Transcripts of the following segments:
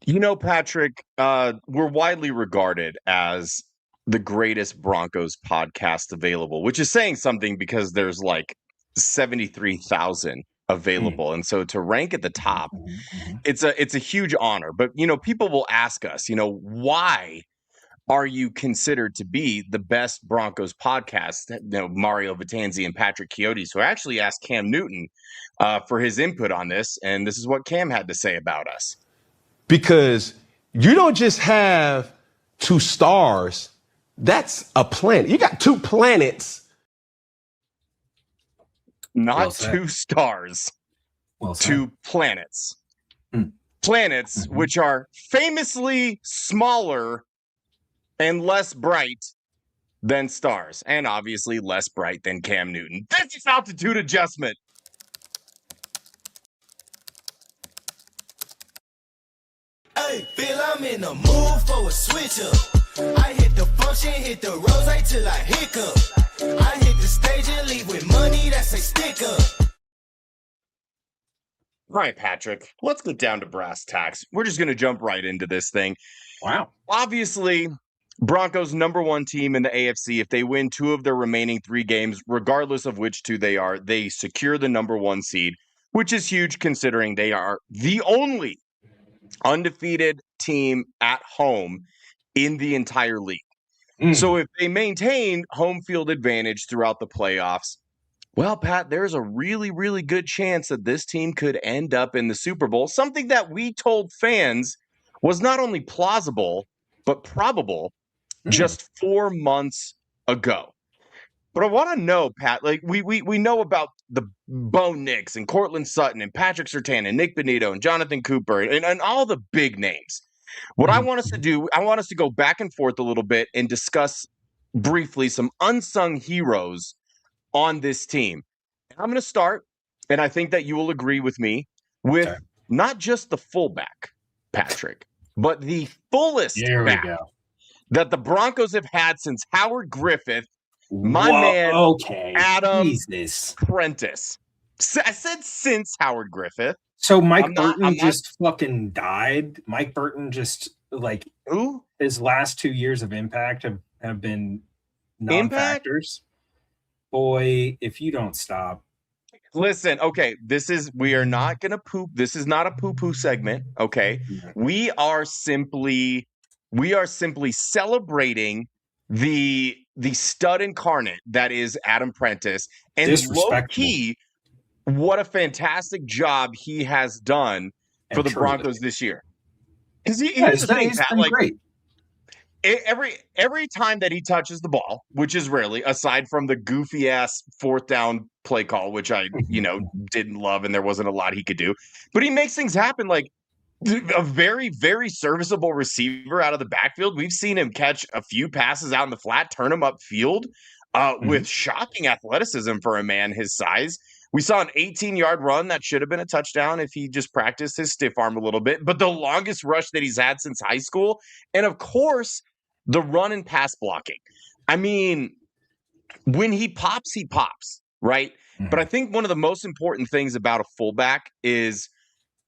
You know, Patrick, we're widely regarded as the greatest Broncos podcast available, which is saying something because there's like 73,000 available. And so to rank at the top, it's a huge honor. But, people will ask us, why are you considered to be the best Broncos podcast? Mario Vitanzi and Patrick Chiotti. So I actually asked Cam Newton for his input on this. And this is what Cam had to say about us. Because you don't just have two stars. That's a planet. You got two planets. Not two stars. Two planets. Planets which are famously smaller and less bright than stars. And obviously less bright than Cam Newton. This is altitude adjustment. Hey, feel I'm in the mood for a switch up. I hit the function, hit the rose till I hiccup. I hit the stage and leave with money that's a stick up. All right, Patrick, let's get down to brass tacks. We're just going to jump right into this thing. Wow. Obviously, Broncos number one team in the AFC. If they win two of their remaining three games, regardless of which two they are, they secure the number one seed, which is huge considering they are the only undefeated team at home in the entire league. So if they maintain home field advantage throughout the playoffs, well, Pat, there's a really, really good chance that this team could end up in the Super Bowl, something that we told fans was not only plausible, but probable just 4 months ago. But I want to know, Pat, like we know about the Bo Nix and Cortland Sutton and Patrick Surtain and Nick Benito and Jonathan Cooper and all the big names. What I want us to do, I want us to go back and forth a little bit and discuss briefly some unsung heroes on this team. I'm going to start, and I think that you will agree with me, with not just the fullback, Patrick, but the fullest back that the Broncos have had since Howard Griffith. Adam Prentice. I said since Howard Griffith. So Mike Burton just fucking died. Mike Burton just who? His last 2 years of impact have been non-factors. Boy, if you don't stop. Listen, okay, we are not going to poop. This is not a poo-poo segment, okay? We are simply celebrating the stud incarnate that is Adam Prentice, and low-key, what a fantastic job he has done for the Broncos this year. Because here's the thing, Pat, great. Every time that he touches the ball, which is rarely, aside from the goofy ass fourth down play call, which I didn't love, and there wasn't a lot he could do, but he makes things happen. Like a very, very serviceable receiver out of the backfield. We've seen him catch a few passes out in the flat, turn them upfield with shocking athleticism for a man his size. We saw an 18-yard run that should have been a touchdown if he just practiced his stiff arm a little bit, but the longest rush that he's had since high school. And of course, the run and pass blocking. I mean, when he pops, right? But I think one of the most important things about a fullback is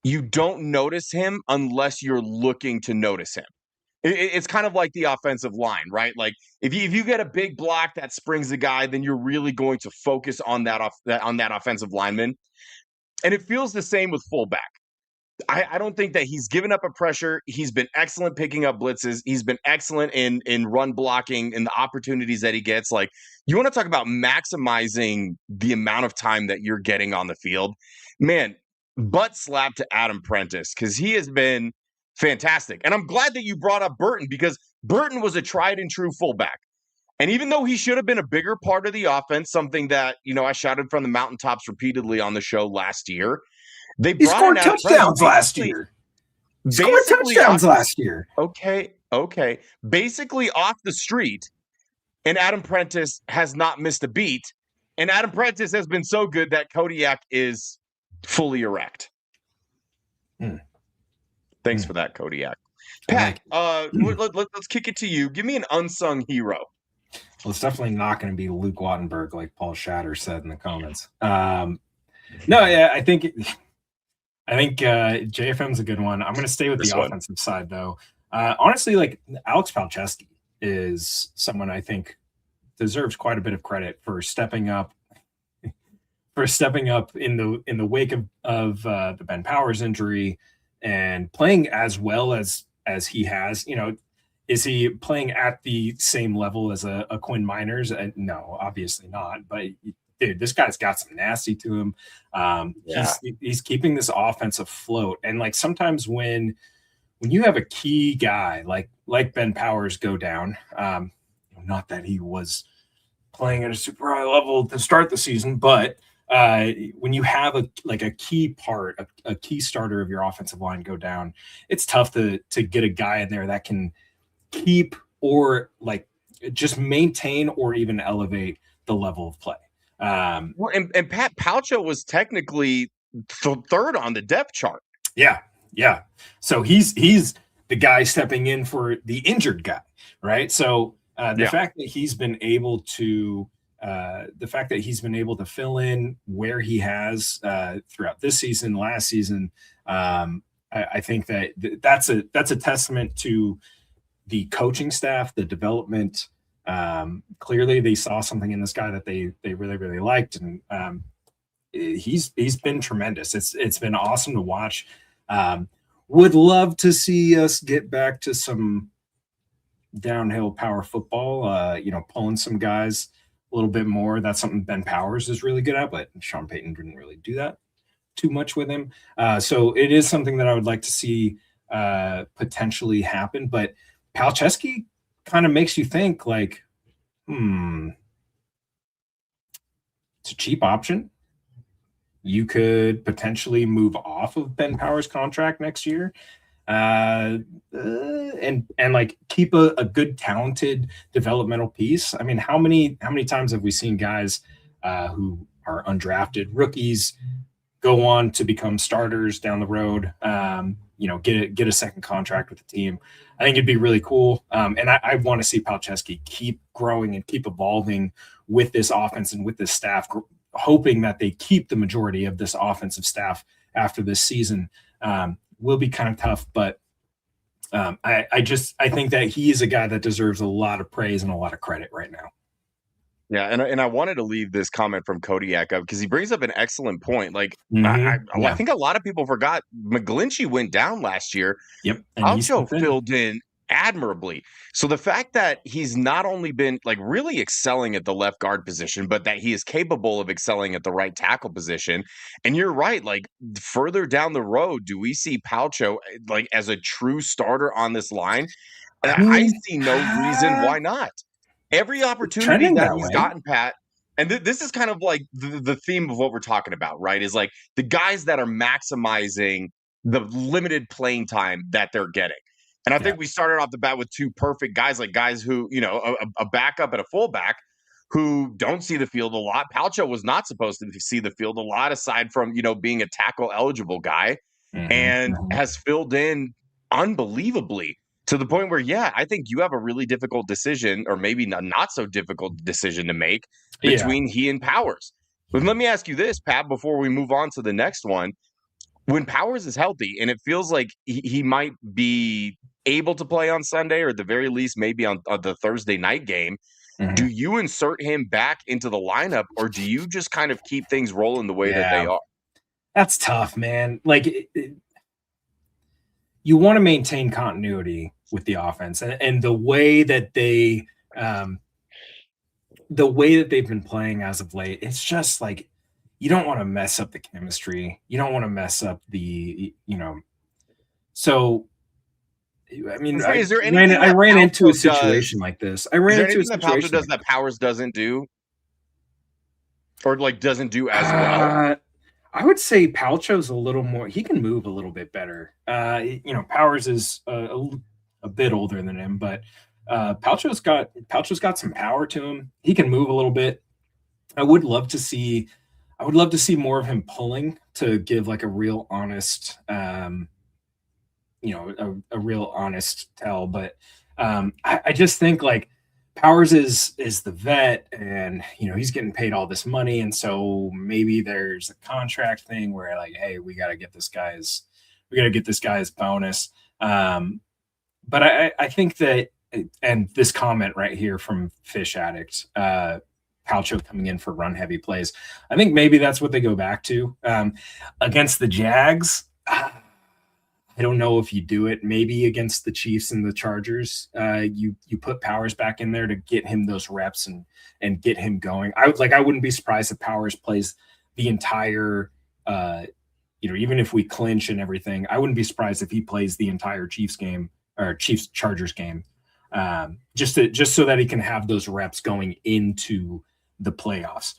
you don't notice him unless you're looking to notice him. It's kind of like the offensive line, right? Like if you get a big block that springs a guy, then you're really going to focus on that offensive lineman. And it feels the same with fullback. I don't think that he's given up a pressure. He's been excellent picking up blitzes. He's been excellent in run blocking and the opportunities that he gets. Like, you want to talk about maximizing the amount of time that you're getting on the field, man. Butt slap to Adam Prentice, because he has been fantastic. And I'm glad that you brought up Burton, because Burton was a tried and true fullback. And even though he should have been a bigger part of the offense, something that, I shouted from the mountaintops repeatedly on the show last year, he scored touchdowns last year. Okay. Basically off the street, and Adam Prentice has not missed a beat. And Adam Prentice has been so good that Kodiak is fully erect. Thanks for that, Kodiak. Pat, let's kick it to you. Give me an unsung hero. Well, it's definitely not going to be Luke Wattenberg, like Paul Shatter said in the comments. I think I think JFM's a good one. I'm going to stay with the This one. offensive side, though. Honestly, like Alex Palczewski is someone I think deserves quite a bit of credit for stepping up in the wake of the Ben Powers injury and playing as well as he has. Is he playing at the same level as a Quinn Miners? No, obviously not. But dude, this guy's got some nasty to him. He's keeping this offense afloat. And like sometimes when you have a key guy like Ben Powers go down, not that he was playing at a super high level to start the season, but when you have a key part, a key starter of your offensive line go down, it's tough to get a guy in there that can keep or like just maintain or even elevate the level of play. Well, and Pat Palcho was technically third on the depth chart. Yeah. So he's the guy stepping in for the injured guy, right? So the fact that he's been able to fill in where he has throughout this season, last season, I think that's a testament to the coaching staff, the development. Clearly, they saw something in this guy that they really really liked, and he's been tremendous. It's been awesome to watch. Would love to see us get back to some downhill power football. Pulling some guys a little bit more. That's something Ben Powers is really good at, but Sean Payton didn't really do that too much with him. So it is something that I would like to see potentially happen. But Palczewski kind of makes you think like, it's a cheap option. You could potentially move off of Ben Powers' contract next year, and like keep a good, talented developmental piece. I mean, how many times have we seen guys who are undrafted rookies go on to become starters down the road? Get a second contract with the team. I think it'd be really cool. And I want to see Palczewski keep growing and keep evolving with this offense and with this staff, hoping that they keep the majority of this offensive staff after this season. Will be kind of tough, but I think that he is a guy that deserves a lot of praise and a lot of credit right now. Yeah, and I wanted to leave this comment from Kodiak up because he brings up an excellent point. Like, I think a lot of people forgot McGlinchey went down last year. Yep, and Alcho filled in admirably. So the fact that he's not only been like really excelling at the left guard position, but that he is capable of excelling at the right tackle position. And you're right, like further down the road, do we see Palcho like as a true starter on this line? I see no reason why not. Every opportunity that he's gotten, Pat, and this is kind of like the theme of what we're talking about, right? Is like the guys that are maximizing the limited playing time that they're getting. And I think we started off the bat with two perfect guys, like guys who, a backup and a fullback who don't see the field a lot. Palcho was not supposed to see the field a lot, aside from, being a tackle eligible guy, and has filled in unbelievably. To the point where, I think you have a really difficult decision, or maybe not so difficult decision to make between he and Powers. But let me ask you this, Pat, before we move on to the next one. When Powers is healthy, and it feels like he might be able to play on Sunday, or at the very least maybe on the Thursday night game, do you insert him back into the lineup, or do you just kind of keep things rolling the way that they are? That's tough, man. Like, you want to maintain continuity with the offense, and the way that they've been playing as of late, it's just like you don't want to mess up the chemistry. You don't want to mess up the, So, I mean, is there I ran into a situation like this. I ran into a situation that Palcho does that Powers doesn't do, or like doesn't do as well. I would say Palcho's a little more. He can move a little bit better. Powers is a bit older than him, but Palcho's got some power to him. He can move a little bit. I would love to see more of him pulling to give like a real honest, a real honest tell. But I just think like Powers is the vet, and he's getting paid all this money, and so maybe there's a contract thing where like, hey, we got to get this guy's bonus. But I think that, and this comment right here from Fish Addict, Palcho coming in for run heavy plays, I think maybe that's what they go back to against the Jags. I don't know if you do it. Maybe against the Chiefs and the Chargers, you put Powers back in there to get him those reps and get him going. I wouldn't be surprised if Powers plays the entire, even if we clinch and everything. I wouldn't be surprised if he plays the entire Chiefs game or Chiefs Chargers game, just so that he can have those reps going into the playoffs.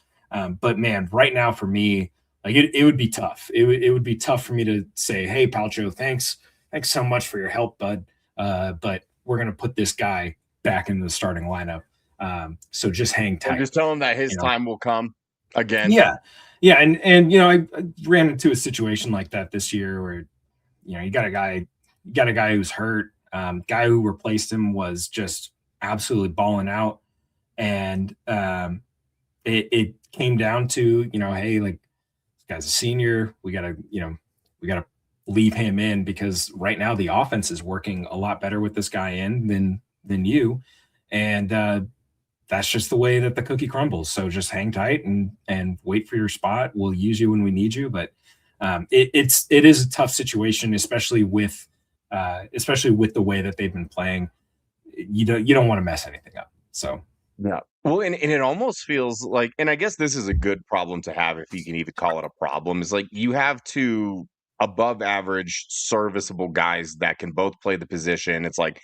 But man, right now for me, like it would be tough. It would be tough for me to say, hey, Palcho, thanks so much for your help, bud. But we're gonna put this guy back in the starting lineup. So just hang tight. Just tell him that his time will come again. Yeah. And I ran into a situation like that this year where you got a guy who's hurt. Guy who replaced him was just absolutely balling out, and it came down to hey, like, this guy's a senior. We gotta leave him in because right now the offense is working a lot better with this guy in than you, and that's just the way that the cookie crumbles. So just hang tight and wait for your spot. We'll use you when we need you, but it is a tough situation, especially with the way that they've been playing. You don't want to mess anything up. So yeah. Well, and it almost feels like, and I guess this is a good problem to have, if you can even call it a problem, is like you have two above average serviceable guys that can both play the position. It's like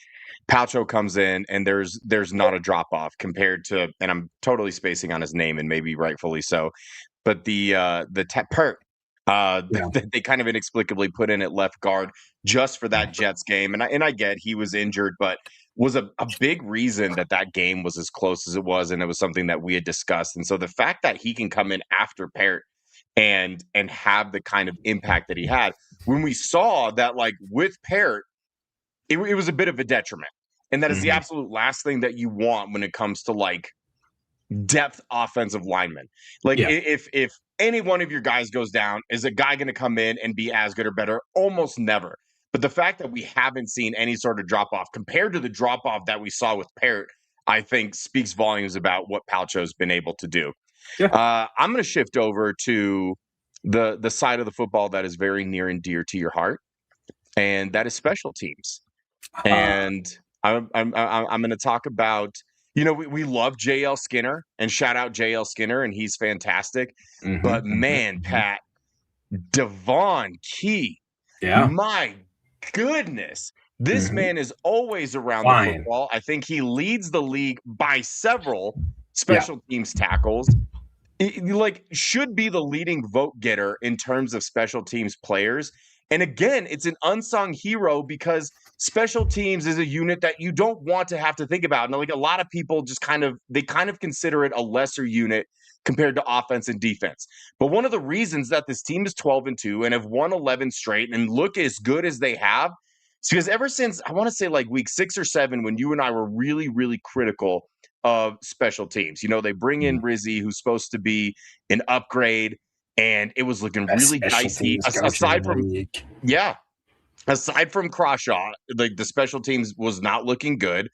Palcho comes in and there's not a drop off compared to, and I'm totally spacing on his name and maybe rightfully so, but the Pert, they kind of inexplicably put in at left guard just for that Jets game. And I get he was injured, but was a big reason that game was as close as it was. And it was something that we had discussed. And so the fact that he can come in after Parrott and have the kind of impact that he had, when we saw that, like with Parrott, it was a bit of a detriment. And that is the absolute last thing that you want when it comes to like depth offensive linemen. Like if any one of your guys goes down, is a guy going to come in and be as good or better? Almost never. But the fact that we haven't seen any sort of drop-off compared to the drop-off that we saw with Parrott, I think speaks volumes about what Palcho's been able to do. Yeah. I'm going to shift over to the side of the football that is very near and dear to your heart, and that is special teams. And I'm going to talk about, we love JL Skinner, and shout out JL Skinner, and he's fantastic. But man, Pat, Devon Key, my goodness, this man is always around the football. I think he leads the league by several special teams tackles. Like, should be the leading vote getter in terms of special teams players. And again, it's an unsung hero because special teams is a unit that you don't want to have to think about. And like a lot of people just kind of consider it a lesser unit compared to offense and defense. But one of the reasons that this team is 12-2 and have won 11 straight and look as good as they have, is because ever since, I want to say like week 6 or 7, when you and I were really, really critical of special teams, they bring in Rizzi, who's supposed to be an upgrade, and it was looking really dicey. Aside from Crawshaw, like the special teams was not looking good.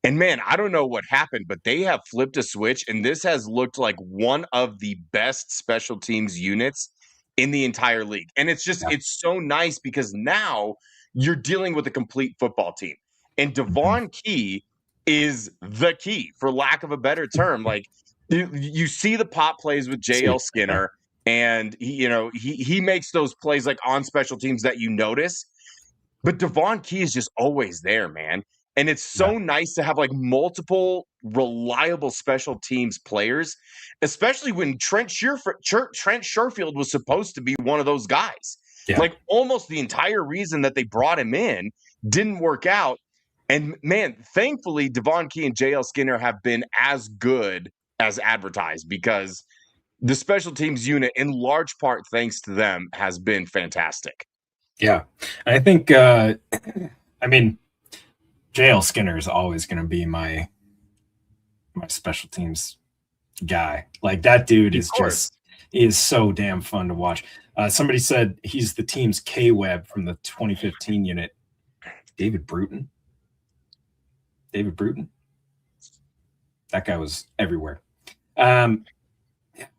And man, I don't know what happened, but they have flipped a switch, and this has looked like one of the best special teams units in the entire league. And it's just, it's so nice because now you're dealing with a complete football team. And Devon Key is the key, for lack of a better term. Like you see the pop plays with JL Skinner, and he makes those plays like on special teams that you notice. But Devon Key is just always there, man. And it's so nice to have like multiple reliable special teams players, especially when Trent Sherfield was supposed to be one of those guys. Yeah. Like almost the entire reason that they brought him in didn't work out. And man, thankfully, Devon Key and JL Skinner have been as good as advertised, because the special teams unit, in large part thanks to them, has been fantastic. Yeah. I think, JL Skinner is always going to be my special teams guy. Like that dude Of is course. is so damn fun to watch. Somebody said he's the team's K-Web from the 2015 unit. David Bruton. David Bruton. That guy was everywhere. Man,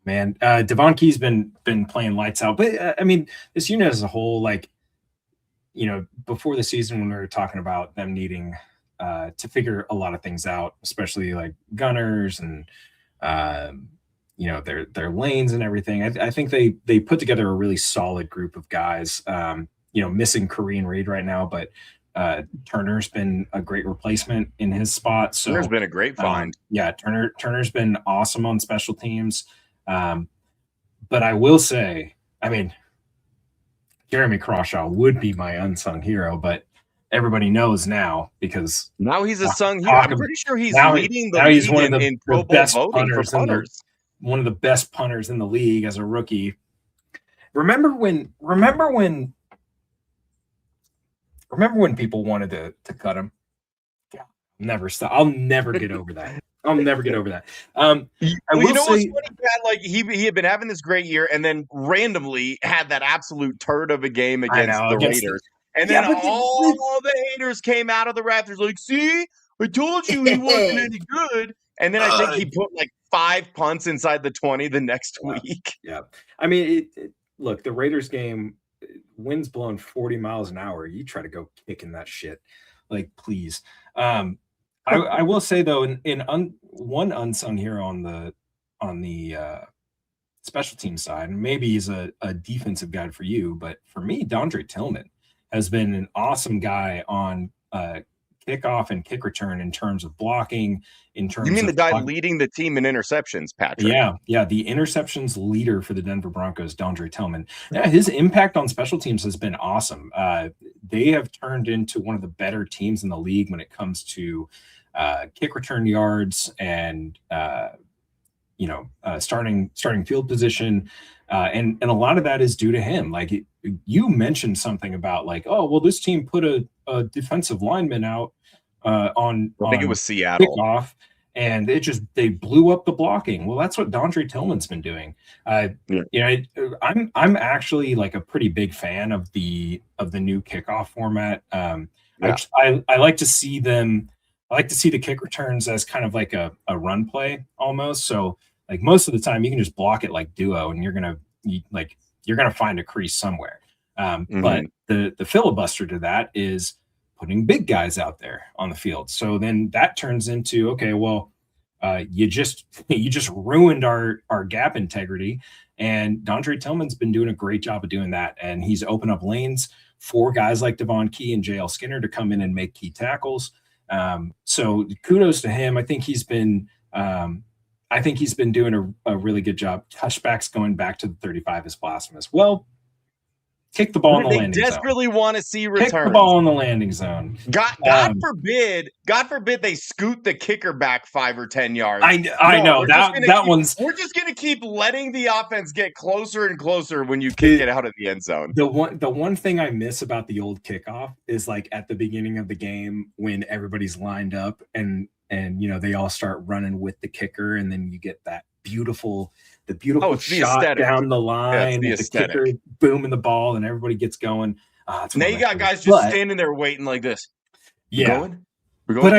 Devon Key's been playing lights out. But I mean, this unit as a whole, like, you know, before the season when we were talking about them needing to figure a lot of things out, especially like gunners and you know, their lanes and everything. I think they put together a really solid group of guys. You know, missing Kareem Reed right now, but Turner's been a great replacement in his spot. So Turner's been a great find. Yeah, Turner's been awesome on special teams. But I will say, I mean, Jeremy Crawshaw would be my unsung hero, but everybody knows now because now he's a sung hero. I'm pretty sure he's leading the league one of the Pro Bowl voting for punters. One of the best punters in the league as a rookie. Remember when people wanted to cut him? Yeah, I'll never get over that. I'll never get over that. I will say, what's funny, Pat? Like he had been having this great year, and then randomly had that absolute turd of a game against the Raiders. And then all the haters came out of the Raptors like, see, I told you he wasn't any good. And then I think he put like 5 punts inside the 20 the next week. Yeah. I mean, look, the Raiders game, wind's blowing 40 miles an hour. You try to go kicking that shit. Like, please. I will say, though, one unsung hero on the special team side, and maybe he's a defensive guy for you, but for me, Dondre Tillman has been an awesome guy on kickoff and kick return in terms of blocking. You mean the guy leading the team in interceptions, Patrick? Yeah, the interceptions leader for the Denver Broncos, Dondre Tillman. Yeah, his impact on special teams has been awesome. They have turned into one of the better teams in the league when it comes to kick return yards and starting field position. And a lot of that is due to him. Like you mentioned something about like, oh, well, this team put a defensive lineman out on I think it was Seattle kickoff, and they blew up the blocking. Well, that's what Dondre Tillman's been doing. I'm actually like a pretty big fan of the new kickoff format. I like to see them. I like to see the kick returns as kind of like a run play almost. So like most of the time you can just block it like duo and you're gonna find a crease somewhere. But the filibuster to that is putting big guys out there on the field. So then that turns into, okay, well, you just ruined our gap integrity. And Dondre Tillman's been doing a great job of doing that. And he's opened up lanes for guys like Devon Key and JL Skinner to come in and make key tackles. So kudos to him. I think he's been doing a really good job. Touchbacks going back to the 35 is blasphemous. Well, kick the ball in the landing zone. They desperately want to see returns. Kick the ball in the landing zone. God forbid they scoot the kicker back 5 or 10 yards. I know that one's. We're just gonna keep letting the offense get closer and closer when you kick it out of the end zone. The one thing I miss about the old kickoff is like at the beginning of the game when everybody's lined up and they all start running with the kicker, and then you get that beautiful shot down the line, the kicker booming the ball, and everybody gets going. Now you got guys just standing there waiting like this. Yeah, we're going. But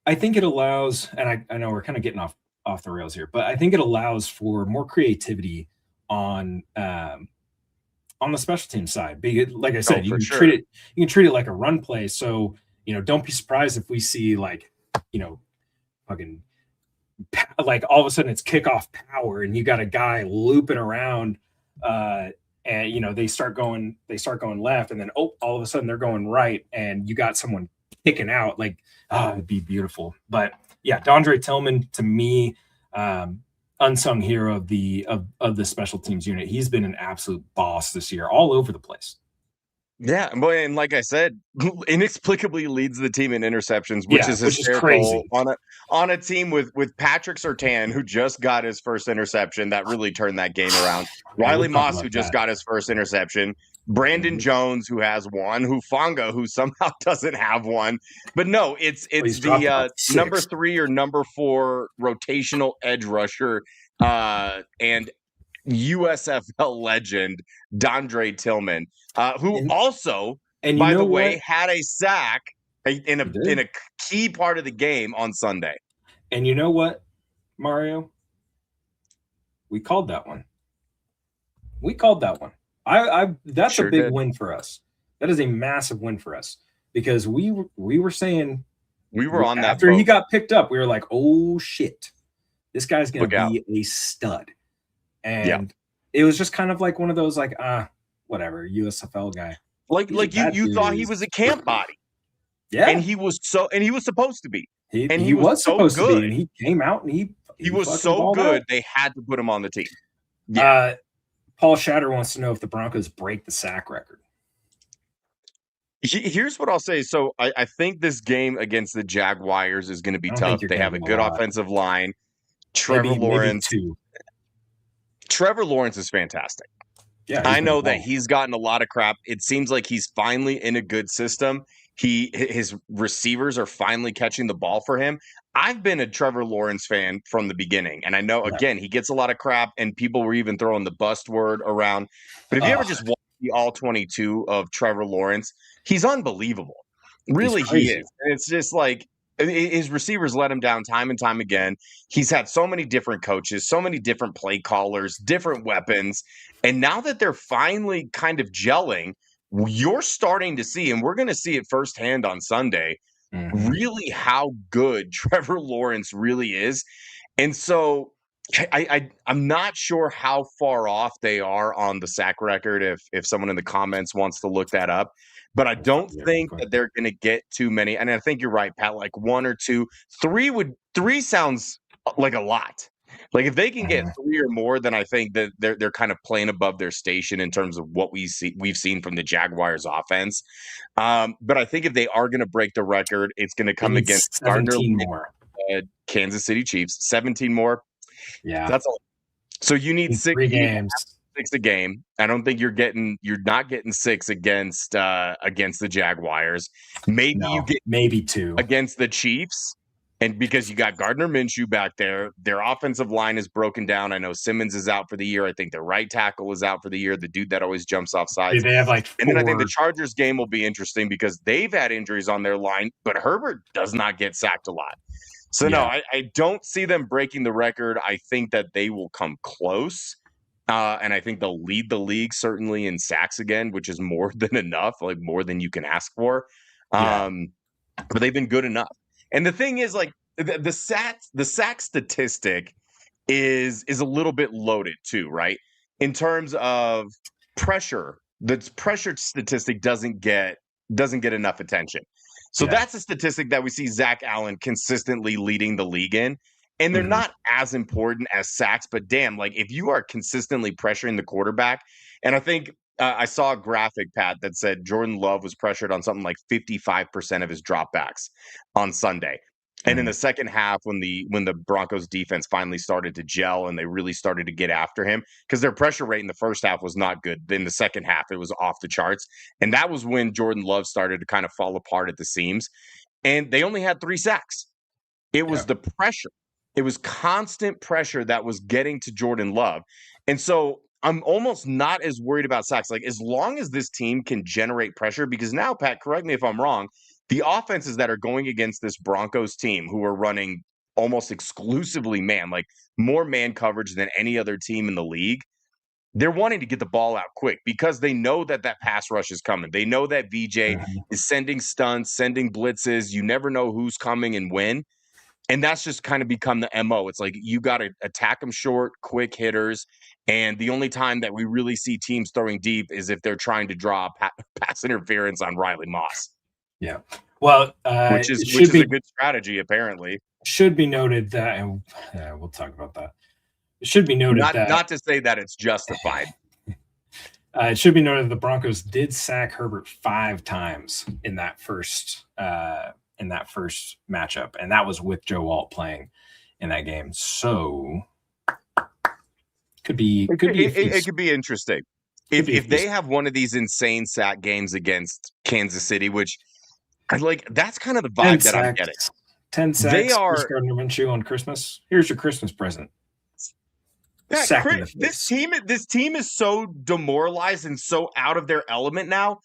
I think it allows, and I know we're kind of getting off the rails here, but I think it allows for more creativity on the special team side. Because, like I said, you can treat it like a run play. So don't be surprised if we see like fucking. Like all of a sudden it's kickoff power and you got a guy looping around and they start going left, and then all of a sudden they're going right and you got someone kicking out. Like it'd be beautiful. But yeah, Dondre Tillman to me, unsung hero of the special teams unit. He's been an absolute boss this year all over the place. Yeah, and like I said, inexplicably leads the team in interceptions, which is crazy on a team with Patrick Surtain, who just got his first interception. That really turned that game around. Riley Moss, who just got his first interception. Brandon Jones, who has one, Hufanga, who somehow doesn't have one. But no, it's he's dropped about number 6. 3 or number 4 rotational edge rusher and USFL legend Dondre Tillman, who also, And by the way, had a sack in a key part of the game on Sunday. And you know what, Mario? We called that one. That's sure a big win for us. That is a massive win for us because we were saying we were on that after he got picked up. We were like, oh shit, this guy's gonna be a stud. And it was just kind of like one of those like whatever USFL guy. Like you thought he was a camp body. Yeah, and he was supposed to be. He was supposed to be, and he came out and he was so good. They had to put him on the team. Yeah. Paul Shatter wants to know if the Broncos break the sack record. Here's what I'll say. So I think this game against the Jaguars is going to be tough. They have a good offensive line. Trevor Lawrence is fantastic. Yeah, I know that he's gotten a lot of crap. It seems like he's finally in a good system. His receivers are finally catching the ball for him. I've been a Trevor Lawrence fan from the beginning, and I know, again, he gets a lot of crap, and people were even throwing the bust word around. But if you ever just watch the all 22 of Trevor Lawrence, he's unbelievable. Really, he is. And it's just like his receivers let him down time and time again. He's had so many different coaches, so many different play callers, different weapons. And now that they're finally kind of gelling, you're starting to see, and we're going to see it firsthand on Sunday, really how good Trevor Lawrence really is. And so I'm not sure how far off they are on the sack record if someone in the comments wants to look that up. But I don't think that they're going to get too many. And I think you're right, Pat, like 1 or 2. 3 sounds like a lot. Like if they can get 3 or more, then I think that they're kind of playing above their station in terms of what we've seen from the Jaguars offense. But I think if they are going to break the record, it's going to come against 17 more. Kansas City Chiefs. 17 more. Yeah, that's all. So you need 3 games. 6 a game. I don't think you're not getting 6 against the Jaguars. Maybe 2 against the Chiefs. And because you got Gardner Minshew back there, their offensive line is broken down. I know Simmons is out for the year. I think their right tackle is out for the year. The dude that always jumps off sides. They have like 4. And then I think the Chargers game will be interesting because they've had injuries on their line, but Herbert does not get sacked a lot. So no, I don't see them breaking the record. I think that they will come close. And I think they'll lead the league certainly in sacks again, which is more than enough, like more than you can ask for. But they've been good enough. And the thing is, like the sack statistic is a little bit loaded too, right? In terms of pressure, the pressure statistic doesn't get enough attention. So that's a statistic that we see Zach Allen consistently leading the league in. And they're not as important as sacks, but damn, like if you are consistently pressuring the quarterback, and I think I saw a graphic, Pat, that said Jordan Love was pressured on something like 55% of his dropbacks on Sunday. And in the second half, when the Broncos defense finally started to gel and they really started to get after him, because their pressure rate in the first half was not good. Then the second half, it was off the charts. And that was when Jordan Love started to kind of fall apart at the seams. And they only had 3 sacks. It was the pressure. It was constant pressure that was getting to Jordan Love. And so I'm almost not as worried about sacks. Like, as long as this team can generate pressure, because now, Pat, correct me if I'm wrong, the offenses that are going against this Broncos team who are running almost exclusively man, like more man coverage than any other team in the league, they're wanting to get the ball out quick because they know that pass rush is coming. They know that VJ is sending stunts, sending blitzes. You never know who's coming and when. And that's just kind of become the MO. It's like you got to attack them short, quick hitters. And the only time that we really see teams throwing deep is if they're trying to draw pass interference on Riley Moss. Yeah. Well, which is a good strategy, apparently. Should be noted that, and we'll talk about that. It should be noted not to say that it's justified. It should be noted that the Broncos did sack Herbert 5 times in that first matchup, and that was with Joe Alt playing in that game. So it could be interesting. Could be a if few. they have one of these insane sack games against Kansas City, which I like, that's kind of the 10 vibe that I'm getting. sacks. 10 They sacks. Chris are Gardner Minshew on Christmas. Here's your Christmas present. Pat, Sack in the this face. team is so demoralized and so out of their element now.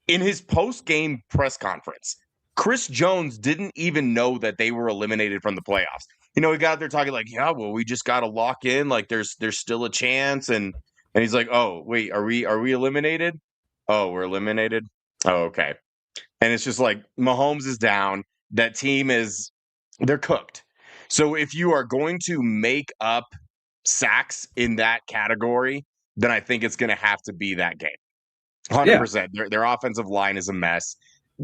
In his post-game press conference, Chris Jones didn't even know that they were eliminated from the playoffs. He got there talking like, yeah, well, we just got to lock in. Like, there's still a chance, and he's like, oh, wait, are we eliminated? Oh, we're eliminated. Oh, okay. And it's just like Mahomes is down. That team they're cooked. So if you are going to make up sacks in that category, then I think it's going to have to be that game. 100%. Their offensive line is a mess.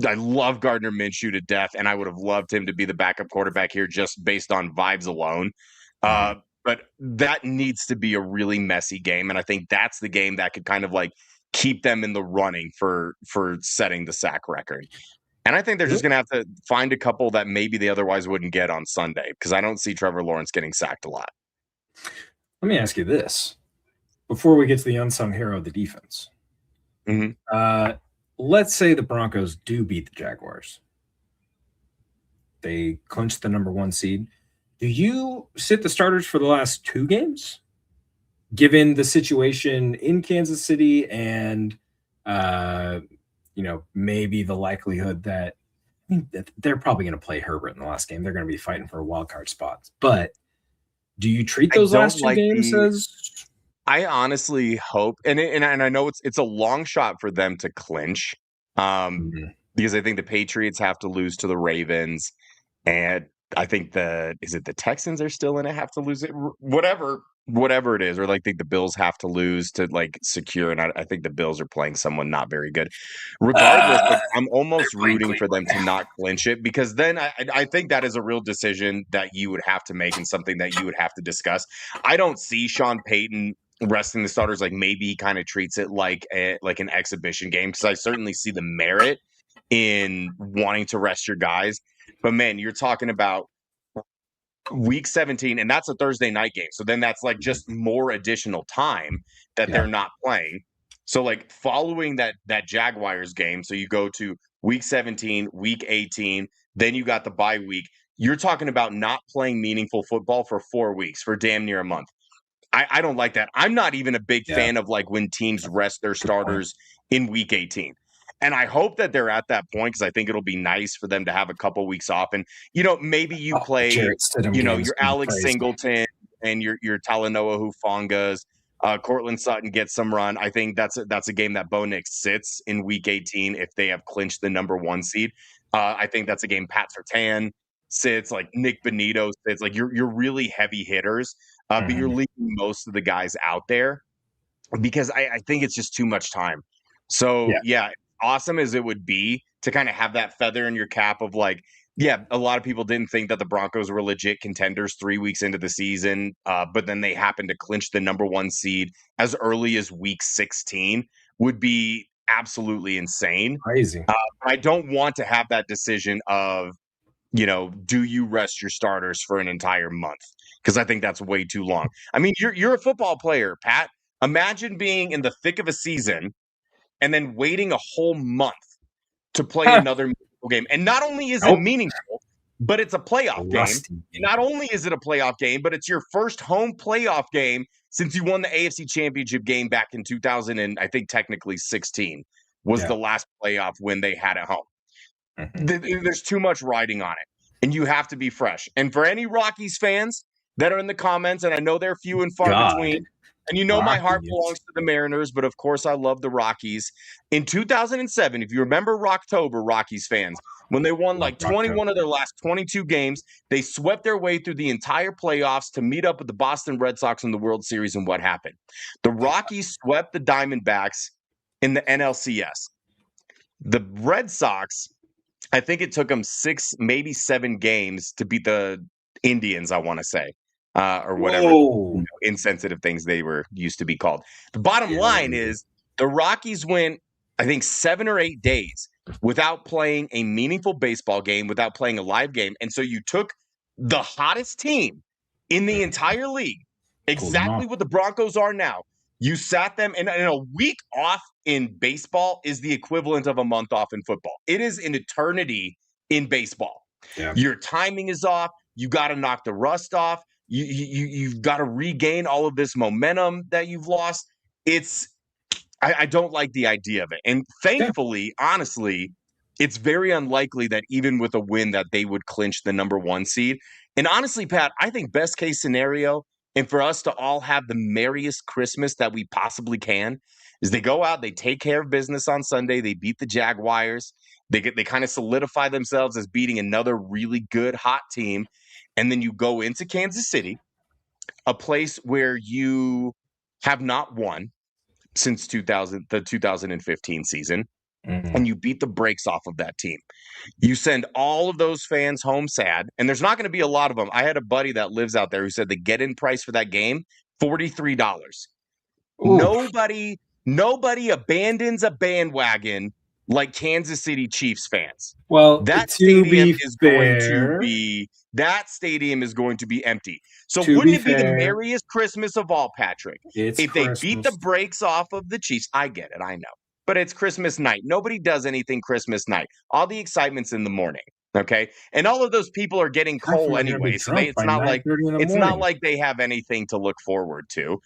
I love Gardner Minshew to death, and I would have loved him to be the backup quarterback here just based on vibes alone. But that needs to be a really messy game, and I think that's the game that could kind of like keep them in the running for setting the sack record. And I think they're just going to have to find a couple that maybe they otherwise wouldn't get on Sunday, because I don't see Trevor Lawrence getting sacked a lot. Let me ask you this before we get to the unsung hero of the defense. Let's say the Broncos do beat the Jaguars. They clinch the number 1 seed. Do you sit the starters for the last 2 games, given the situation in Kansas City and, maybe the likelihood that they're probably going to play Herbert in the last game. They're going to be fighting for a wild card spot. But do you treat those last 2 games as? I honestly hope, and I know it's a long shot for them to clinch, because I think the Patriots have to lose to the Ravens, and I think the Texans are still in it, have to lose it, whatever it is, or like think the Bills have to lose to like secure, and I think the Bills are playing someone not very good. Regardless, like, I'm almost rooting for them to not clinch it, because then I think that is a real decision that you would have to make and something that you would have to discuss. I don't see Sean Payton resting the starters. Like, maybe he kind of treats it like an exhibition game, because I certainly see the merit in wanting to rest your guys. But man, you're talking about week 17, and that's a Thursday night game. So then that's like just more additional time that they're not playing. So like following that Jaguars game, so you go to week 17, week 18, then you got the bye week. You're talking about not playing meaningful football for 4 weeks, for damn near a month. I don't like that. I'm not even a big fan of like when teams rest their starters in week 18. And I hope that they're at that point, because I think it'll be nice for them to have a couple weeks off. And, maybe you play, your Alex Singleton and your Talanoa Hufangas. Cortland Sutton gets some run. I think that's a game that Bo Nix sits in week 18 if they have clinched the number 1 seed. I think that's a game Pat Surtain sits, like Nick Benito sits. Like you're really heavy hitters, but you're leaving most of the guys out there because I think it's just too much time. So awesome as it would be to kind of have that feather in your cap of like, a lot of people didn't think that the Broncos were legit contenders 3 weeks into the season, but then they happened to clinch the number 1 seed as early as week 16 would be absolutely insane. Crazy. I don't want to have that decision of, do you rest your starters for an entire month? Because I think that's way too long. I mean, you're a football player, Pat. Imagine being in the thick of a season and then waiting a whole month to play another meaningful game. And not only is it meaningful, but it's a playoff game. Not only is it a playoff game, but it's your first home playoff game since you won the AFC Championship game back in 2000, and I think technically 16 was the last playoff win they had at home. There's too much riding on it, and you have to be fresh. And for any Rockies fans that are in the comments, and I know they're few and far between, and my heart belongs to the Mariners, but of course I love the Rockies. In 2007, if you remember Rocktober, Rockies fans, when they won like 21 of their last 22 games, they swept their way through the entire playoffs to meet up with the Boston Red Sox in the World Series. And what happened? The Rockies swept the Diamondbacks in the NLCS. The Red Sox, I think it took them 6, maybe 7 games to beat the Indians, I want to say. Or whatever insensitive things they were used to be called. The bottom line is the Rockies went, I think, 7 or 8 days without playing a meaningful baseball game, without playing a live game. And so you took the hottest team in the entire league, exactly what the Broncos are now, You sat them, and a week off in baseball is the equivalent of a month off in football. It is an eternity in baseball. Yeah. Your timing is off. You got to knock the rust off. You've got to regain all of this momentum that you've lost. I don't like the idea of it. And thankfully, honestly, it's very unlikely that even with a win that they would clinch the number 1 seed. And honestly, Pat, I think best case scenario, and for us to all have the merriest Christmas that we possibly can, is they go out, they take care of business on Sunday, they beat the Jaguars, they kind of solidify themselves as beating another really good hot team, and then you go into Kansas City, a place where you have not won since the 2015 season, and you beat the brakes off of that team. You send all of those fans home sad, and there's not going to be a lot of them. I had a buddy that lives out there who said the get-in price for that game, $43. Nobody abandons a bandwagon like Kansas City Chiefs fans. Well, that stadium is going to be empty. So wouldn't it be the merriest Christmas of all, Patrick? If they beat the brakes off of the Chiefs? I get it, I know. But it's Christmas night. Nobody does anything Christmas night. All the excitement's in the morning. Okay. And all of those people are getting coal anyway. So it's not like they have anything to look forward to.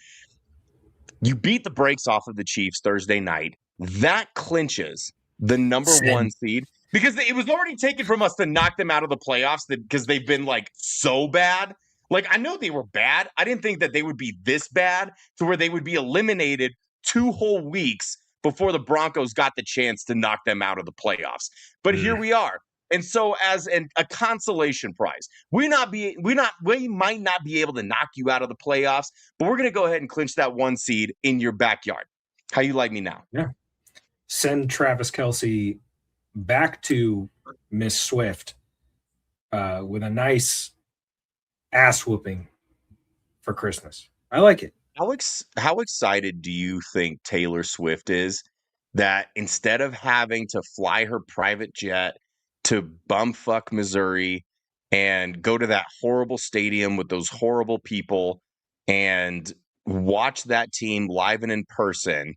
You beat the brakes off of the Chiefs Thursday night. That clinches the number 1 seed, because it was already taken from us to knock them out of the playoffs because they've been like so bad. Like, I know they were bad. I didn't think that they would be this bad to where they would be eliminated 2 whole weeks before the Broncos got the chance to knock them out of the playoffs. But here we are. And so as a consolation prize, we might not be able to knock you out of the playoffs, but we're going to go ahead and clinch that 1 seed in your backyard. How you like me now? Yeah. Send Travis Kelce back to Miss Swift with a nice ass whooping for Christmas. I like it. How excited do you think Taylor Swift is that instead of having to fly her private jet to bumfuck Missouri and go to that horrible stadium with those horrible people and watch that team live and in person,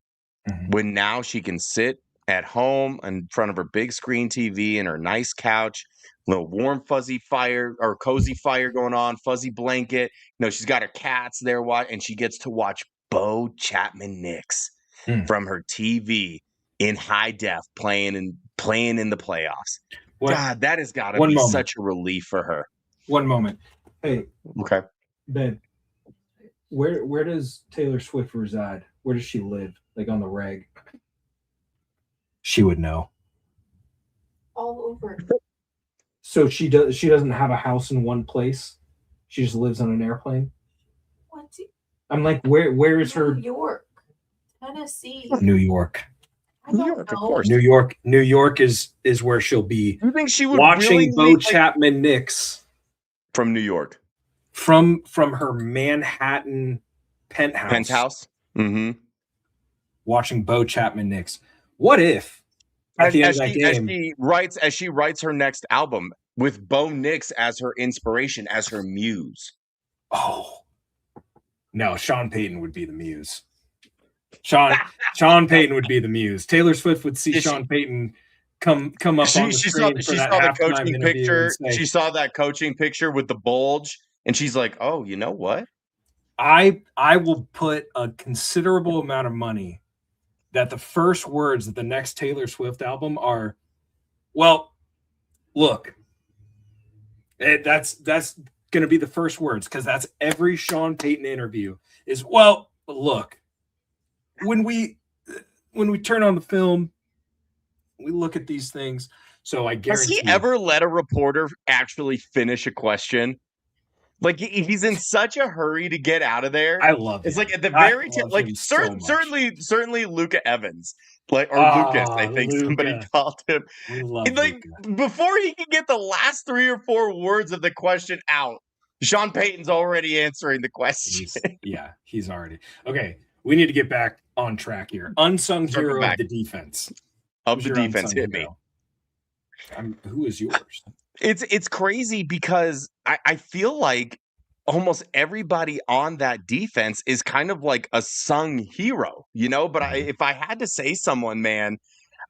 when now she can sit at home in front of her big screen TV and her nice couch, little warm fuzzy fire or cozy fire going on, fuzzy blanket. She's got her cats there, and she gets to watch Bo Chapman Knicks from her TV in high def playing in the playoffs. God, that has got to be such a relief for her. One moment. Hey. Okay. Ben, where does Taylor Swift reside? Where does she live? Like on the reg? She would know. All over. So she doesn't have a house in one place. She just lives on an airplane. What? I'm like, where is her? New York, Tennessee, New York. New York, of course. New York is where she'll be. You think she would watching Bo Chapman Knicks from New York, from her Manhattan penthouse? Mm-hmm. Watching Bo Chapman Knicks. What if at the end of that game, as she writes her next album with Bo Nix as her inspiration, as her muse? Oh no, Sean Payton would be the muse. Sean Payton would be the muse. Taylor Swift would see Sean Payton come up on the screen. She saw the coaching picture. She saw that coaching picture with the bulge, and she's like, "Oh, you know what? I will put a considerable amount of money that the first words of the next Taylor Swift album are, well, look." That's going to be the first words, because that's every Sean Payton interview is, well, look. When we turn on the film, we look at these things. So I guarantee. Has he ever let a reporter actually finish a question? Like, he's in such a hurry to get out of there. I love it. It's like at the very certainly Luca Evans, Lucas, I think somebody called him. We love Luka. Before he can get the last 3 or 4 words of the question out, Sean Payton's already answering the question. He's already okay. We need to get back on track here. Unsung hero of the defense. Hit me. Who is yours? It's crazy because I feel like almost everybody on that defense is kind of like a sung hero, but if I had to say someone, man,